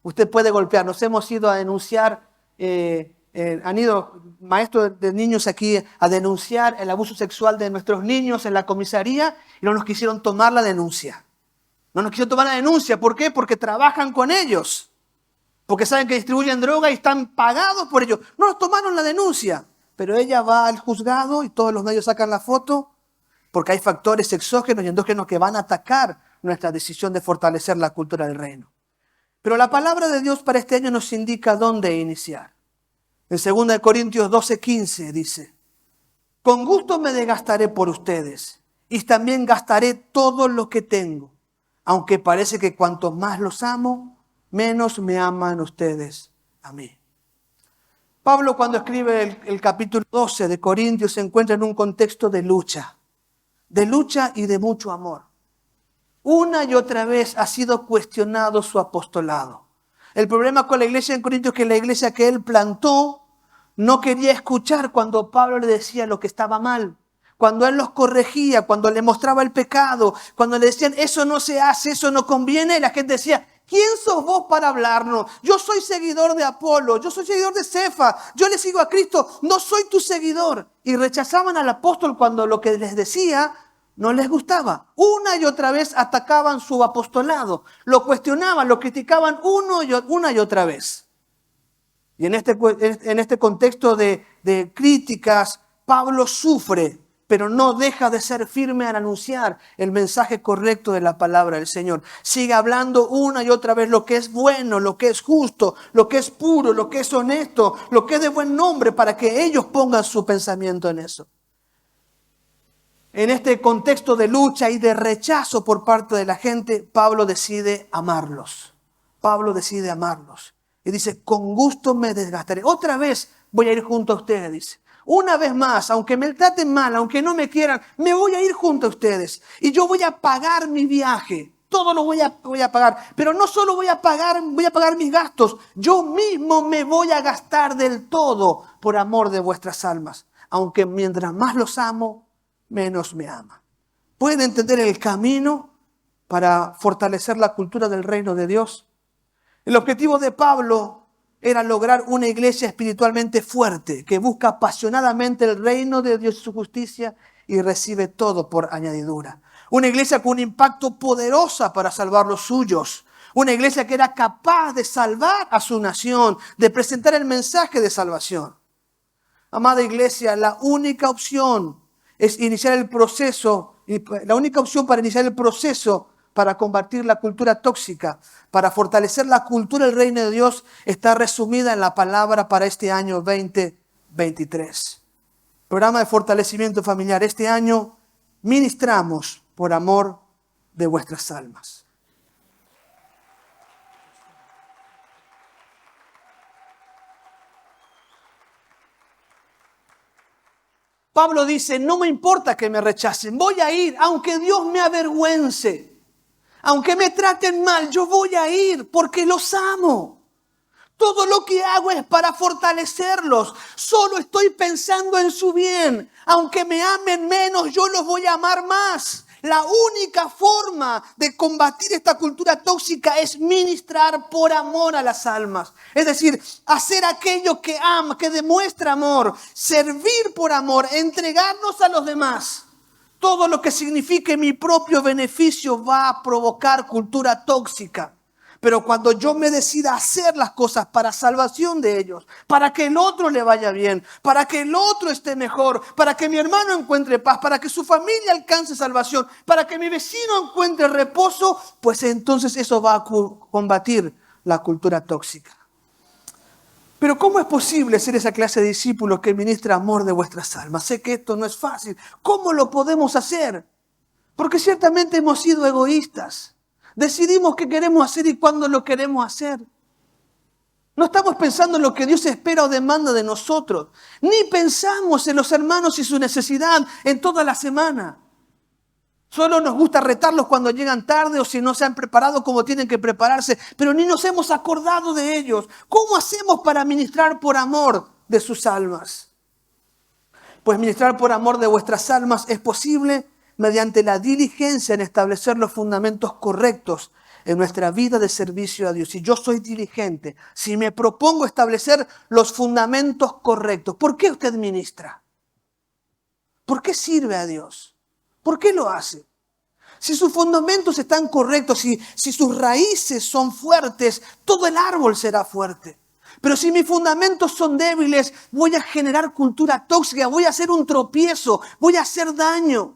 A: Usted puede golpear. Nos hemos ido a denunciar, han ido maestros de niños aquí a denunciar el abuso sexual de nuestros niños en la comisaría y no nos quisieron tomar la denuncia. No nos quisieron tomar la denuncia. ¿Por qué? Porque trabajan con ellos. Porque saben que distribuyen droga y están pagados por ello. No nos tomaron la denuncia. Pero ella va al juzgado y todos los medios sacan la foto porque hay factores exógenos y endógenos que van a atacar nuestra decisión de fortalecer la cultura del reino. Pero la palabra de Dios para este año nos indica dónde iniciar. En 2 Corintios 12:15 dice: con gusto me desgastaré por ustedes y también gastaré todo lo que tengo, aunque parece que cuanto más los amo, menos me aman ustedes a mí. Pablo, cuando escribe el capítulo 12 de Corintios, se encuentra en un contexto de lucha y de mucho amor. Una y otra vez ha sido cuestionado su apostolado. El problema con la iglesia en Corintios es que la iglesia que él plantó no quería escuchar cuando Pablo le decía lo que estaba mal, cuando él los corregía, cuando le mostraba el pecado, cuando le decían eso no se hace, eso no conviene, y la gente decía: ¿quién sos vos para hablarnos? Yo soy seguidor de Apolo, yo soy seguidor de Cefa, yo le sigo a Cristo, no soy tu seguidor. Y rechazaban al apóstol cuando lo que les decía no les gustaba. Una y otra vez atacaban su apostolado, lo cuestionaban, lo criticaban una y otra vez. Y en este contexto de críticas, Pablo sufre, pero no deja de ser firme al anunciar el mensaje correcto de la palabra del Señor. Sigue hablando una y otra vez lo que es bueno, lo que es justo, lo que es puro, lo que es honesto, lo que es de buen nombre, para que ellos pongan su pensamiento en eso. En este contexto de lucha y de rechazo por parte de la gente, Pablo decide amarlos. Pablo decide amarlos. Y dice: con gusto me desgastaré. Otra vez voy a ir junto a ustedes, dice. Una vez más, aunque me traten mal, aunque no me quieran, me voy a ir junto a ustedes. Y yo voy a pagar mi viaje. Todo lo voy a pagar. Pero no solo voy a pagar mis gastos. Yo mismo me voy a gastar del todo por amor de vuestras almas. Aunque mientras más los amo, menos me aman. ¿Pueden entender el camino para fortalecer la cultura del reino de Dios? El objetivo de Pablo era lograr una iglesia espiritualmente fuerte, que busca apasionadamente el reino de Dios y su justicia y recibe todo por añadidura. Una iglesia con un impacto poderoso para salvar los suyos. Una iglesia que era capaz de salvar a su nación, de presentar el mensaje de salvación. Amada iglesia, la única opción es iniciar el proceso, la única opción para iniciar el proceso para combatir la cultura tóxica, para fortalecer la cultura del reino de Dios, está resumida en la palabra para este año 2023. Programa de fortalecimiento familiar. Este año ministramos por amor de vuestras almas. Pablo dice, no me importa que me rechacen, voy a ir, aunque Dios me avergüence, aunque me traten mal, yo voy a ir porque los amo. Todo lo que hago es para fortalecerlos, solo estoy pensando en su bien. Aunque me amen menos, yo los voy a amar más. La única forma de combatir esta cultura tóxica es ministrar por amor a las almas. Es decir, hacer aquello que ama, que demuestra amor, servir por amor, entregarnos a los demás. Todo lo que signifique mi propio beneficio va a provocar cultura tóxica. Pero cuando yo me decida hacer las cosas para salvación de ellos, para que el otro le vaya bien, para que el otro esté mejor, para que mi hermano encuentre paz, para que su familia alcance salvación, para que mi vecino encuentre reposo, pues entonces eso va a combatir la cultura tóxica. Pero ¿cómo es posible ser esa clase de discípulos que ministra amor de vuestras almas? Sé que esto no es fácil. ¿Cómo lo podemos hacer? Porque ciertamente hemos sido egoístas. Decidimos qué queremos hacer y cuándo lo queremos hacer. No estamos pensando en lo que Dios espera o demanda de nosotros. Ni pensamos en los hermanos y su necesidad en toda la semana. Solo nos gusta retarlos cuando llegan tarde o si no se han preparado como tienen que prepararse. Pero ni nos hemos acordado de ellos. ¿Cómo hacemos para ministrar por amor de sus almas? Pues ministrar por amor de vuestras almas es posible mediante la diligencia en establecer los fundamentos correctos en nuestra vida de servicio a Dios. Si yo soy diligente, si me propongo establecer los fundamentos correctos, ¿por qué usted ministra? ¿Por qué sirve a Dios? ¿Por qué lo hace? Si sus fundamentos están correctos, si sus raíces son fuertes, todo el árbol será fuerte. Pero si mis fundamentos son débiles, voy a generar cultura tóxica, voy a hacer un tropiezo, voy a hacer daño.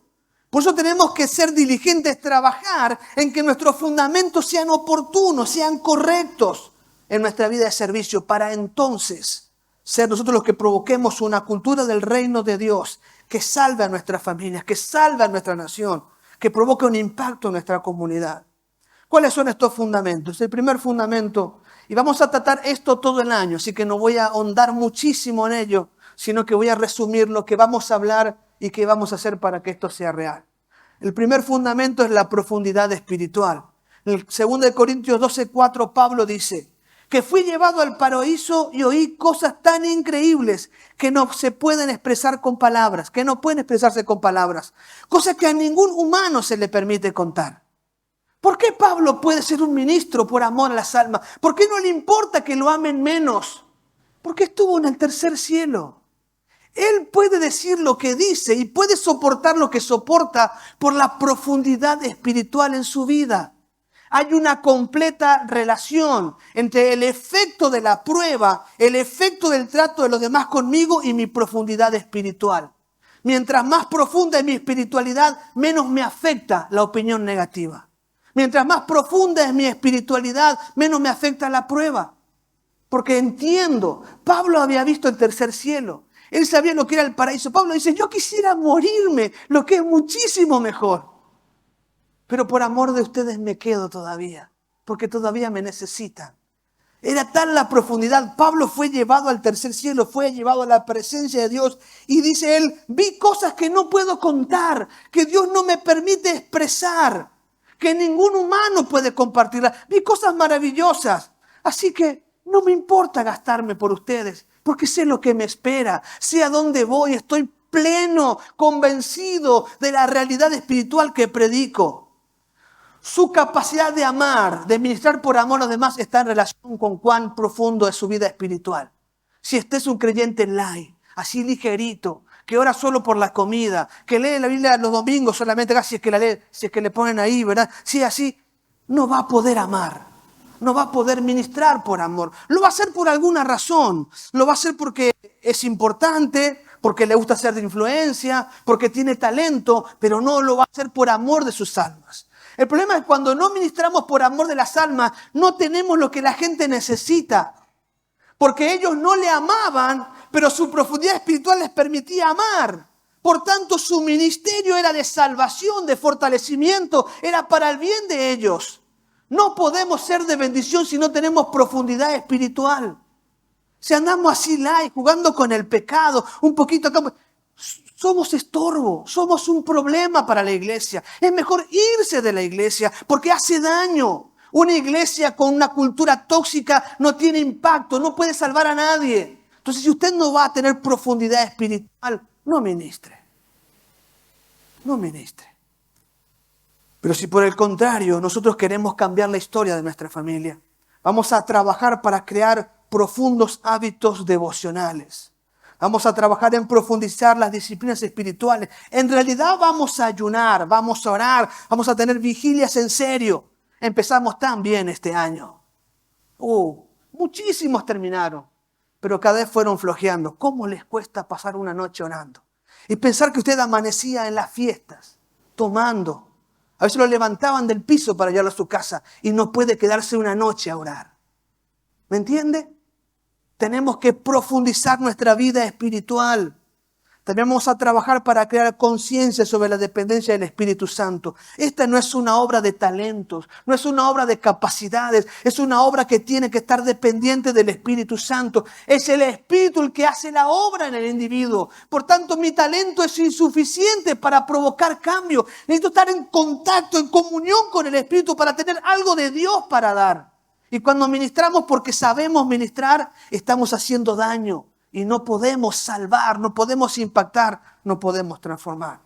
A: Por eso tenemos que ser diligentes, trabajar en que nuestros fundamentos sean oportunos, sean correctos en nuestra vida de servicio, para entonces ser nosotros los que provoquemos una cultura del reino de Dios que salve a nuestras familias, que salve a nuestra nación, que provoque un impacto en nuestra comunidad. ¿Cuáles son estos fundamentos? El primer fundamento, y vamos a tratar esto todo el año, así que no voy a ahondar muchísimo en ello, sino que voy a resumir lo que vamos a hablar y qué vamos a hacer para que esto sea real. El primer fundamento es la profundidad espiritual. En el 2 Corintios 12:4 Pablo dice que fui llevado al paraíso y oí cosas tan increíbles que no se pueden expresar con palabras, que no pueden expresarse con palabras, cosas que a ningún humano se le permite contar. ¿Por qué Pablo puede ser un ministro por amor a las almas? ¿Por qué no le importa que lo amen menos? Porque estuvo en el tercer cielo. Él puede decir lo que dice y puede soportar lo que soporta por la profundidad espiritual en su vida. Hay una completa relación entre el efecto de la prueba, el efecto del trato de los demás conmigo y mi profundidad espiritual. Mientras más profunda es mi espiritualidad, menos me afecta la opinión negativa. Mientras más profunda es mi espiritualidad, menos me afecta la prueba. Porque entiendo, Pablo había visto el tercer cielo. Él sabía lo que era el paraíso. Pablo dice, yo quisiera morirme, lo que es muchísimo mejor. Pero por amor de ustedes me quedo todavía, porque todavía me necesitan. Era tal la profundidad. Pablo fue llevado al tercer cielo, fue llevado a la presencia de Dios. Y dice él, vi cosas que no puedo contar, que Dios no me permite expresar, que ningún humano puede compartirlas. Vi cosas maravillosas. Así que no me importa gastarme por ustedes, porque sé lo que me espera, sé a dónde voy, estoy pleno, convencido de la realidad espiritual que predico. Su capacidad de amar, de ministrar por amor a los demás, está en relación con cuán profundo es su vida espiritual. Si este es un creyente light, así ligerito, que ora solo por la comida, que lee la Biblia los domingos solamente, si es que la lee, si es que le ponen ahí, ¿verdad? Si es así, no va a poder amar. No va a poder ministrar por amor. Lo va a hacer por alguna razón. Lo va a hacer porque es importante, porque le gusta ser de influencia, porque tiene talento, pero no lo va a hacer por amor de sus almas. El problema es cuando no ministramos por amor de las almas, no tenemos lo que la gente necesita. Porque ellos no le amaban, pero su profundidad espiritual les permitía amar. Por tanto, su ministerio era de salvación, de fortalecimiento, era para el bien de ellos. No podemos ser de bendición si no tenemos profundidad espiritual. Si andamos así light, jugando con el pecado, un poquito acá, somos estorbo, somos un problema para la iglesia. Es mejor irse de la iglesia porque hace daño. Una iglesia con una cultura tóxica no tiene impacto, no puede salvar a nadie. Entonces, si usted no va a tener profundidad espiritual, no ministre. No ministre. Pero si por el contrario nosotros queremos cambiar la historia de nuestra familia, vamos a trabajar para crear profundos hábitos devocionales. Vamos a trabajar en profundizar las disciplinas espirituales. En realidad vamos a ayunar, vamos a orar, vamos a tener vigilias en serio. Empezamos tan bien este año. Muchísimos terminaron, pero cada vez fueron flojeando. ¿Cómo les cuesta pasar una noche orando? Y pensar que usted amanecía en las fiestas, tomando. A veces lo levantaban del piso para llevarlo a su casa y no puede quedarse una noche a orar. ¿Me entiende? Tenemos que profundizar nuestra vida espiritual. Tenemos a trabajar para crear conciencia sobre la dependencia del Espíritu Santo. Esta no es una obra de talentos, no es una obra de capacidades, es una obra que tiene que estar dependiente del Espíritu Santo. Es el Espíritu el que hace la obra en el individuo. Por tanto, mi talento es insuficiente para provocar cambio. Necesito estar en contacto, en comunión con el Espíritu para tener algo de Dios para dar. Y cuando ministramos porque sabemos ministrar, estamos haciendo daño. Y no podemos salvar, no podemos impactar, no podemos transformar.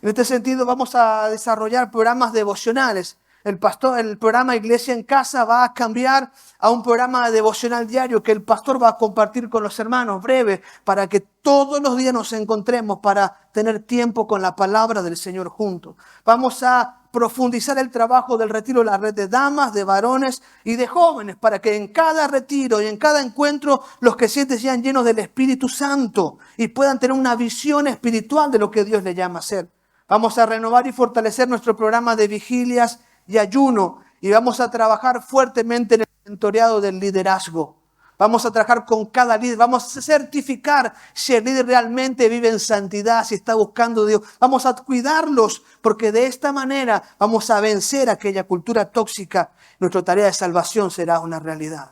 A: En este sentido vamos a desarrollar programas devocionales. El programa Iglesia en Casa va a cambiar a un programa devocional diario que el pastor va a compartir con los hermanos, breve, para que todos los días nos encontremos para tener tiempo con la palabra del Señor juntos. Vamos a profundizar el trabajo del retiro de la red de damas, de varones y de jóvenes, para que en cada retiro y en cada encuentro los creyentes sean llenos del Espíritu Santo y puedan tener una visión espiritual de lo que Dios les llama a hacer. Vamos a renovar y fortalecer nuestro programa de vigilias y ayuno y vamos a trabajar fuertemente en el mentoreado del liderazgo. Vamos a trabajar con cada líder, vamos a certificar si el líder realmente vive en santidad, si está buscando a Dios. Vamos a cuidarlos porque de esta manera vamos a vencer aquella cultura tóxica. Nuestra tarea de salvación será una realidad.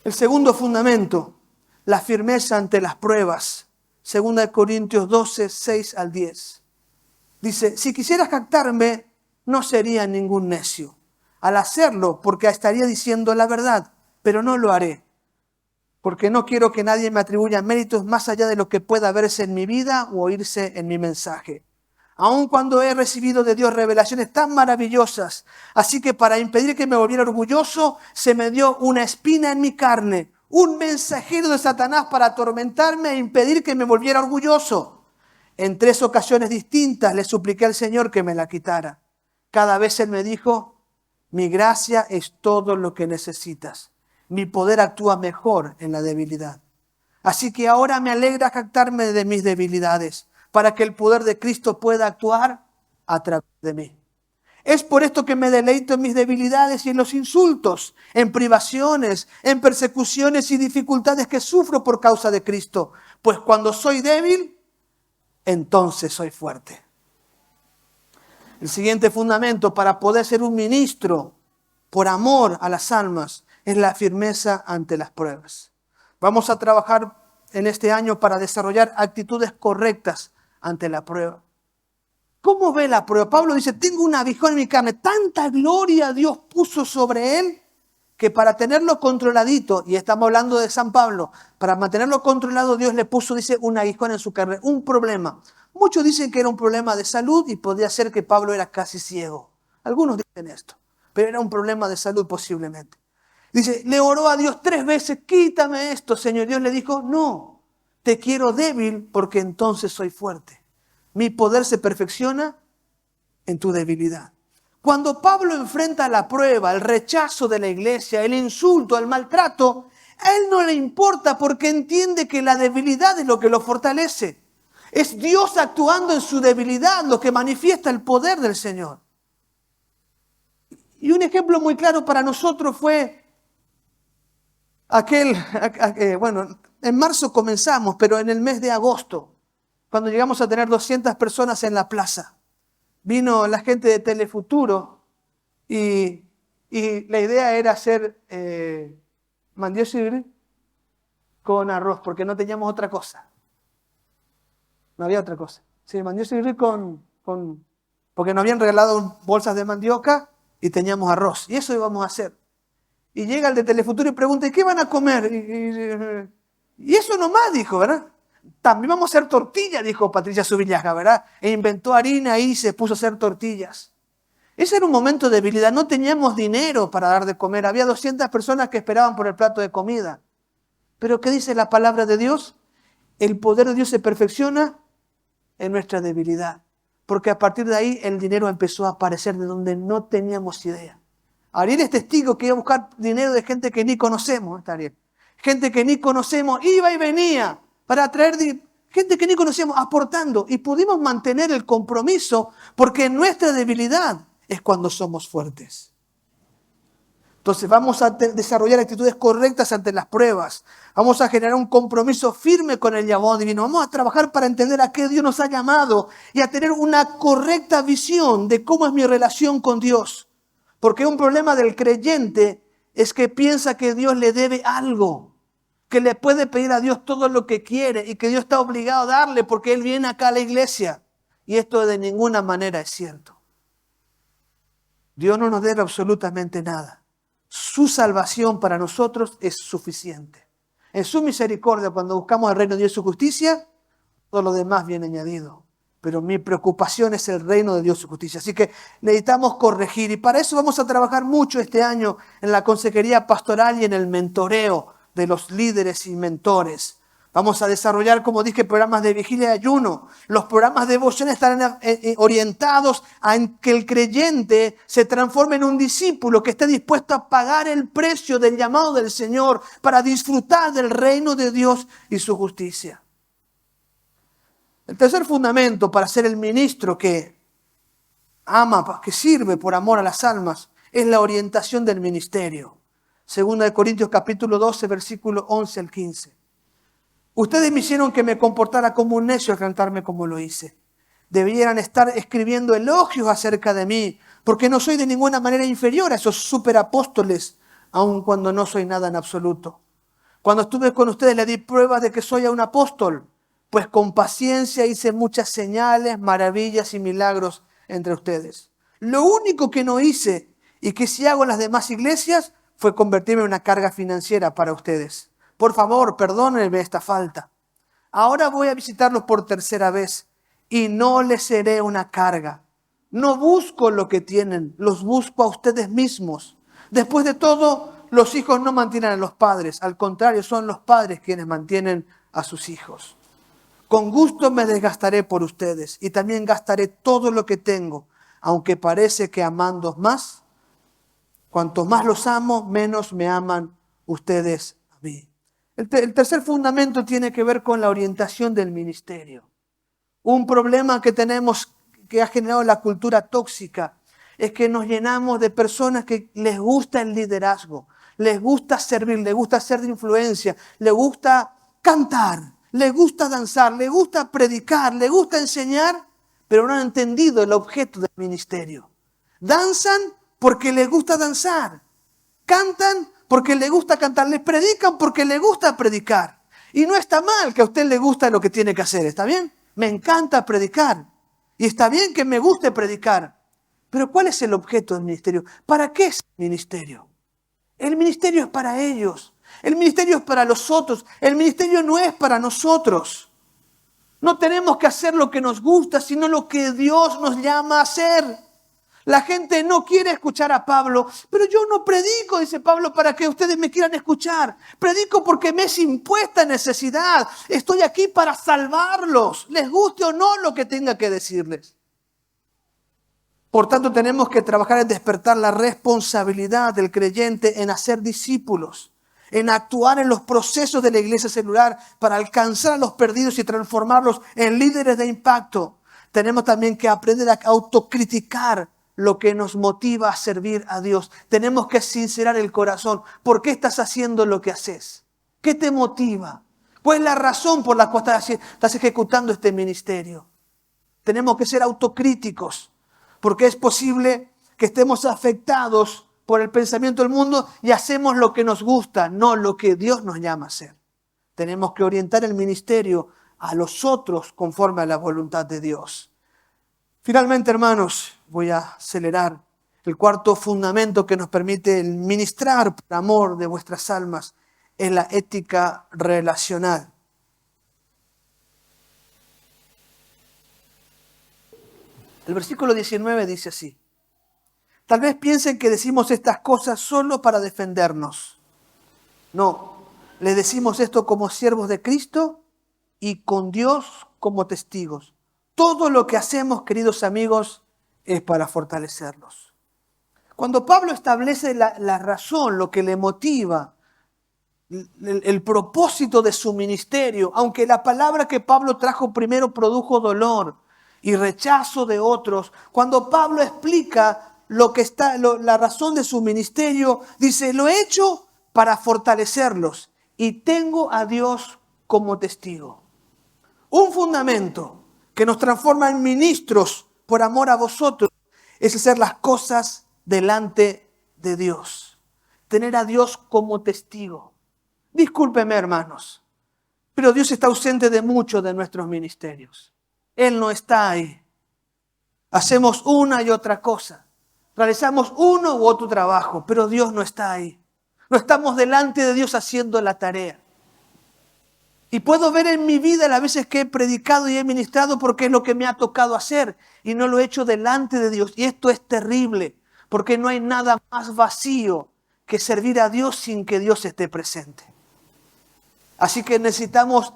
A: El segundo fundamento, la firmeza ante las pruebas. 2 Corintios 12, 6 al 10. Dice, si quisieras jactarme, no sería ningún necio. Al hacerlo, porque estaría diciendo la verdad, pero no lo haré. Porque no quiero que nadie me atribuya méritos más allá de lo que pueda verse en mi vida o oírse en mi mensaje. Aun cuando he recibido de Dios revelaciones tan maravillosas. Así que para impedir que me volviera orgulloso, se me dio una espina en mi carne, un mensajero de Satanás para atormentarme e impedir que me volviera orgulloso. En 3 ocasiones distintas le supliqué al Señor que me la quitara. Cada vez Él me dijo, mi gracia es todo lo que necesitas. Mi poder actúa mejor en la debilidad. Así que ahora me alegra jactarme de mis debilidades, para que el poder de Cristo pueda actuar a través de mí. Es por esto que me deleito en mis debilidades y en los insultos, en privaciones, en persecuciones y dificultades que sufro por causa de Cristo. Pues cuando soy débil, entonces soy fuerte. El siguiente fundamento para poder ser un ministro por amor a las almas es la firmeza ante las pruebas. Vamos a trabajar en este año para desarrollar actitudes correctas ante la prueba. ¿Cómo ve la prueba? Pablo dice, tengo un aguijón en mi carne, tanta gloria Dios puso sobre él que para tenerlo controladito, y estamos hablando de San Pablo, para mantenerlo controlado Dios le puso, dice, un aguijón en su carne, un problema. Muchos dicen que era un problema de salud y podría ser que Pablo era casi ciego. Algunos dicen esto, pero era un problema de salud posiblemente. Dice, le oró a Dios 3 veces, quítame esto, Señor. Dios le dijo, no, te quiero débil porque entonces soy fuerte. Mi poder se perfecciona en tu debilidad. Cuando Pablo enfrenta la prueba, el rechazo de la iglesia, el insulto, el maltrato, a él no le importa porque entiende que la debilidad es lo que lo fortalece. Es Dios actuando en su debilidad lo que manifiesta el poder del Señor. Y un ejemplo muy claro para nosotros fue Bueno, en marzo comenzamos, pero en el mes de agosto, cuando llegamos a tener 200 personas en la plaza, vino la gente de Telefuturo y la idea era hacer mandioca con arroz, porque no teníamos otra cosa. No había otra cosa. Sí, mandioca porque nos habían regalado bolsas de mandioca y teníamos arroz. Y eso íbamos a hacer. Y llega el de Telefuturo y pregunta, ¿y qué van a comer? Y eso nomás, dijo, ¿verdad? También vamos a hacer tortillas, dijo Patricia Subillaga, ¿verdad? E inventó harina y se puso a hacer tortillas. Ese era un momento de debilidad. No teníamos dinero para dar de comer. Había 200 personas que esperaban por el plato de comida. Pero ¿qué dice la palabra de Dios? El poder de Dios se perfecciona en nuestra debilidad. Porque a partir de ahí el dinero empezó a aparecer de donde no teníamos idea. Ariel es testigo que iba a buscar dinero de gente que ni conocemos, ¿está Ariel? Gente que ni conocemos, iba y venía para traer gente que ni conocemos, aportando. Y pudimos mantener el compromiso porque en nuestra debilidad es cuando somos fuertes. Entonces vamos a desarrollar actitudes correctas ante las pruebas. Vamos a generar un compromiso firme con el llamado divino. Vamos a trabajar para entender a qué Dios nos ha llamado y a tener una correcta visión de cómo es mi relación con Dios. Porque un problema del creyente es que piensa que Dios le debe algo, que le puede pedir a Dios todo lo que quiere y que Dios está obligado a darle porque Él viene acá a la iglesia. Y esto de ninguna manera es cierto. Dios no nos debe absolutamente nada. Su salvación para nosotros es suficiente. En su misericordia, cuando buscamos el reino de Dios y su justicia, todo lo demás viene añadido. Pero mi preocupación es el reino de Dios y su justicia. Así que necesitamos corregir. Y para eso vamos a trabajar mucho este año en la consejería pastoral y en el mentoreo de los líderes y mentores. Vamos a desarrollar, como dije, programas de vigilia y ayuno. Los programas de devoción estarán orientados a que el creyente se transforme en un discípulo que esté dispuesto a pagar el precio del llamado del Señor para disfrutar del reino de Dios y su justicia. El tercer fundamento para ser el ministro que ama, que sirve por amor a las almas, es la orientación del ministerio. Segunda de Corintios capítulo 12, versículo 11 al 15. Ustedes me hicieron que me comportara como un necio al cantarme como lo hice. Debieran estar escribiendo elogios acerca de mí, porque no soy de ninguna manera inferior a esos superapóstoles, aun cuando no soy nada en absoluto. Cuando estuve con ustedes le di pruebas de que soy un apóstol, pues con paciencia hice muchas señales, maravillas y milagros entre ustedes. Lo único que no hice, y que sí hago en las demás iglesias, fue convertirme en una carga financiera para ustedes. Por favor, perdónenme esta falta. Ahora voy a visitarlos por tercera vez y no les seré una carga. No busco lo que tienen, los busco a ustedes mismos. Después de todo, los hijos no mantienen a los padres. Al contrario, son los padres quienes mantienen a sus hijos. Con gusto me desgastaré por ustedes y también gastaré todo lo que tengo, aunque parece que amándos más, cuanto más los amo, menos me aman ustedes a mí. El tercer fundamento tiene que ver con la orientación del ministerio. Un problema que tenemos, que ha generado la cultura tóxica, es que nos llenamos de personas que les gusta el liderazgo, les gusta servir, les gusta ser de influencia, les gusta cantar, les gusta danzar, les gusta predicar, les gusta enseñar, pero no han entendido el objeto del ministerio. Danzan porque les gusta danzar, cantan porque le gusta cantar, les predican porque le gusta predicar. Y no está mal que a usted le gusta lo que tiene que hacer, ¿está bien? Me encanta predicar. Y está bien que me guste predicar. Pero ¿cuál es el objeto del ministerio? ¿Para qué es el ministerio? El ministerio es para ellos. El ministerio es para los otros. El ministerio no es para nosotros. No tenemos que hacer lo que nos gusta, sino lo que Dios nos llama a hacer. La gente no quiere escuchar a Pablo, pero yo no predico, dice Pablo, para que ustedes me quieran escuchar. Predico porque me es impuesta necesidad. Estoy aquí para salvarlos, les guste o no lo que tenga que decirles. Por tanto, tenemos que trabajar en despertar la responsabilidad del creyente en hacer discípulos, en actuar en los procesos de la iglesia celular para alcanzar a los perdidos y transformarlos en líderes de impacto. Tenemos también que aprender a autocriticar lo que nos motiva a servir a Dios. Tenemos que sincerar el corazón. ¿Por qué estás haciendo lo que haces? ¿Qué te motiva? ¿Cuál es la razón por la cual estás ejecutando este ministerio? Tenemos que ser autocríticos, porque es posible que estemos afectados por el pensamiento del mundo y hacemos lo que nos gusta, no lo que Dios nos llama a hacer. Tenemos que orientar el ministerio a los otros conforme a la voluntad de Dios. Finalmente, hermanos, voy a acelerar. El cuarto fundamento que nos permite el ministrar por amor de vuestras almas es la ética relacional. El versículo 19 dice así: tal vez piensen que decimos estas cosas solo para defendernos. No, les decimos esto como siervos de Cristo y con Dios como testigos. Todo lo que hacemos, queridos amigos, es para fortalecerlos. Cuando Pablo establece la razón, lo que le motiva, el propósito de su ministerio, aunque la palabra que Pablo trajo primero produjo dolor y rechazo de otros, cuando Pablo explica la razón de su ministerio, dice: lo he hecho para fortalecerlos y tengo a Dios como testigo. Un fundamento que nos transforma en ministros por amor a vosotros es hacer las cosas delante de Dios. Tener a Dios como testigo. Discúlpeme, hermanos, pero Dios está ausente de muchos de nuestros ministerios. Él no está ahí. Hacemos una y otra cosa. Realizamos uno u otro trabajo, pero Dios no está ahí. No estamos delante de Dios haciendo la tarea. Y puedo ver en mi vida las veces que he predicado y he ministrado porque es lo que me ha tocado hacer y no lo he hecho delante de Dios. Y esto es terrible, porque no hay nada más vacío que servir a Dios sin que Dios esté presente. Así que necesitamos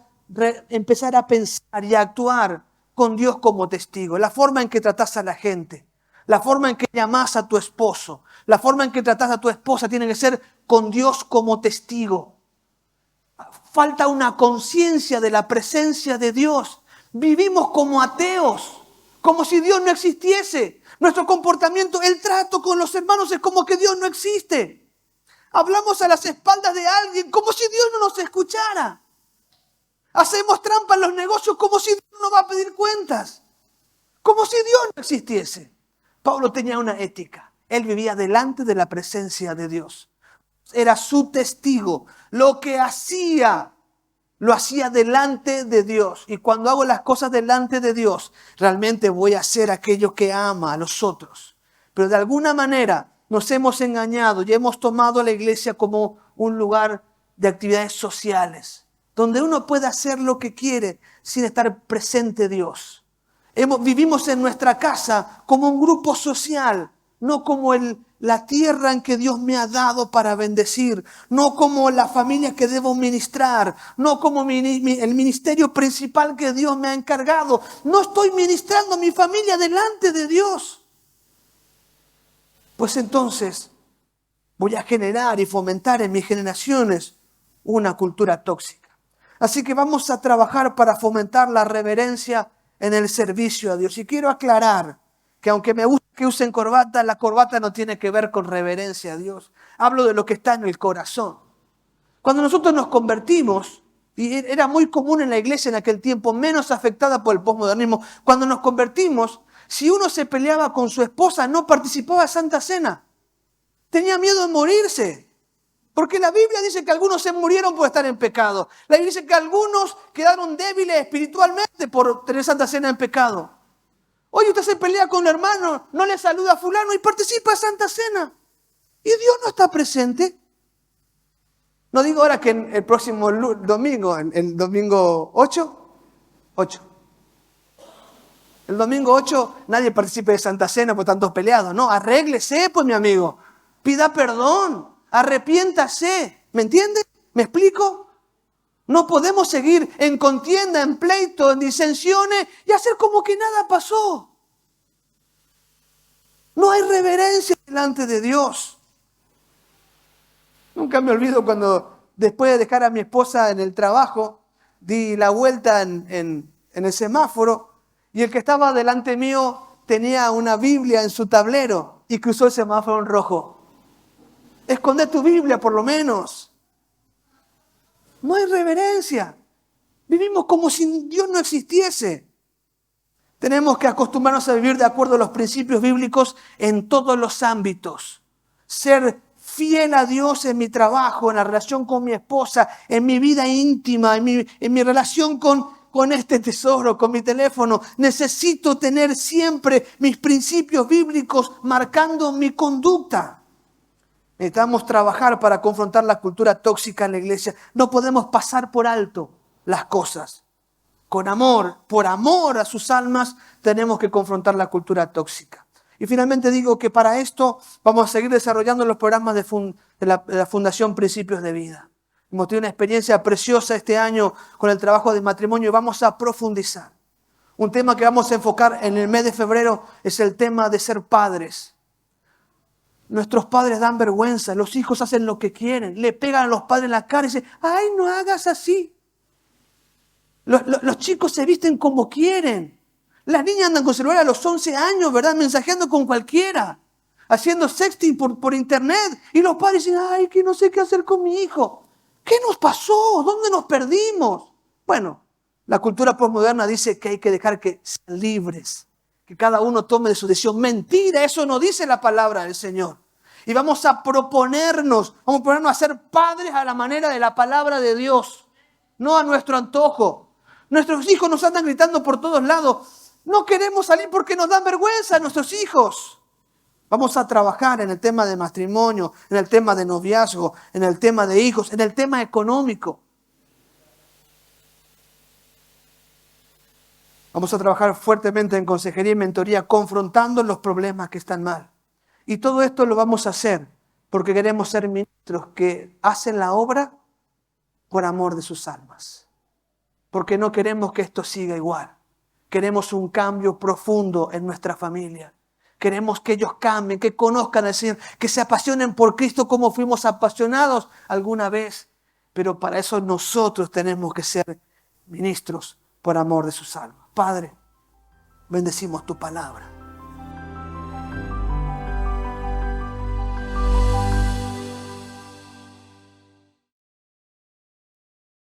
A: empezar a pensar y a actuar con Dios como testigo. La forma en que tratás a la gente, la forma en que llamás a tu esposo, la forma en que tratás a tu esposa tiene que ser con Dios como testigo. Falta una conciencia de la presencia de Dios. Vivimos como ateos, como si Dios no existiese. Nuestro comportamiento, el trato con los hermanos es como que Dios no existe. Hablamos a las espaldas de alguien como si Dios no nos escuchara. Hacemos trampa en los negocios como si Dios no va a pedir cuentas. Como si Dios no existiese. Pablo tenía una ética. Él vivía delante de la presencia de Dios. Era su testigo. Lo que hacía, lo hacía delante de Dios. Y cuando hago las cosas delante de Dios, realmente voy a hacer aquello que ama a los otros. Pero de alguna manera nos hemos engañado y hemos tomado a la iglesia como un lugar de actividades sociales, donde uno puede hacer lo que quiere sin estar presente Dios. Vivimos en nuestra casa como un grupo social, no como la tierra en que Dios me ha dado para bendecir, no como la familia que debo ministrar, no como el ministerio principal que Dios me ha encargado. No estoy ministrando a mi familia delante de Dios. Pues entonces voy a generar y fomentar en mis generaciones una cultura tóxica. Así que vamos a trabajar para fomentar la reverencia en el servicio a Dios. Y quiero aclarar que aunque me gusta que usen corbata, la corbata no tiene que ver con reverencia a Dios. Hablo de lo que está en el corazón. Cuando nosotros nos convertimos, y era muy común en la iglesia en aquel tiempo, menos afectada por el posmodernismo, cuando nos convertimos, si uno se peleaba con su esposa, no participaba de Santa Cena. Tenía miedo de morirse. Porque la Biblia dice que algunos se murieron por estar en pecado. La Biblia dice que algunos quedaron débiles espiritualmente por tener Santa Cena en pecado. Oye, usted se pelea con el hermano, no le saluda a fulano y participa de Santa Cena. Y Dios no está presente. No digo ahora que el próximo domingo, el domingo 8, el domingo 8 nadie participe de Santa Cena por tantos peleados. No, arréglese pues mi amigo. Pida perdón, arrepiéntase. ¿Me entiende? ¿Me explico? No podemos seguir en contienda, en pleito, en disensiones y hacer como que nada pasó. No hay reverencia delante de Dios. Nunca me olvido cuando después de dejar a mi esposa en el trabajo, di la vuelta en el semáforo y el que estaba delante mío tenía una Biblia en su tablero y cruzó el semáforo en rojo. Esconde tu Biblia por lo menos. No hay reverencia. Vivimos como si Dios no existiese. Tenemos que acostumbrarnos a vivir de acuerdo a los principios bíblicos en todos los ámbitos. Ser fiel a Dios en mi trabajo, en la relación con mi esposa, en mi vida íntima, en mi relación con este tesoro, con mi teléfono. Necesito tener siempre mis principios bíblicos marcando mi conducta. Necesitamos trabajar para confrontar la cultura tóxica en la iglesia. No podemos pasar por alto las cosas. Con amor, por amor a sus almas, tenemos que confrontar la cultura tóxica. Y finalmente digo que para esto vamos a seguir desarrollando los programas de la Fundación Principios de Vida. Hemos tenido una experiencia preciosa este año con el trabajo de matrimonio y vamos a profundizar. Un tema que vamos a enfocar en el mes de febrero es el tema de ser padres. Nuestros padres dan vergüenza, los hijos hacen lo que quieren, le pegan a los padres en la cara y dicen, ¡ay, no hagas así! Los chicos se visten como quieren. Las niñas andan con celular a los 11 años, ¿verdad? Mensajeando con cualquiera. Haciendo sexting por internet. Y los padres dicen, ay, que no sé qué hacer con mi hijo. ¿Qué nos pasó? ¿Dónde nos perdimos? Bueno, la cultura postmoderna dice que hay que dejar que sean libres. Que cada uno tome de su decisión. Mentira, eso no dice la palabra del Señor. Y vamos a proponernos a ser padres a la manera de la palabra de Dios. No a nuestro antojo. Nuestros hijos nos andan gritando por todos lados. No queremos salir porque nos dan vergüenza a nuestros hijos. Vamos a trabajar en el tema de matrimonio, en el tema de noviazgo, en el tema de hijos, en el tema económico. Vamos a trabajar fuertemente en consejería y mentoría, confrontando los problemas que están mal. Y todo esto lo vamos a hacer porque queremos ser ministros que hacen la obra por amor de sus almas. Porque no queremos que esto siga igual. Queremos un cambio profundo en nuestra familia. Queremos que ellos cambien, que conozcan al Señor, que se apasionen por Cristo como fuimos apasionados alguna vez. Pero para eso nosotros tenemos que ser ministros por amor de sus almas. Padre, bendecimos tu palabra.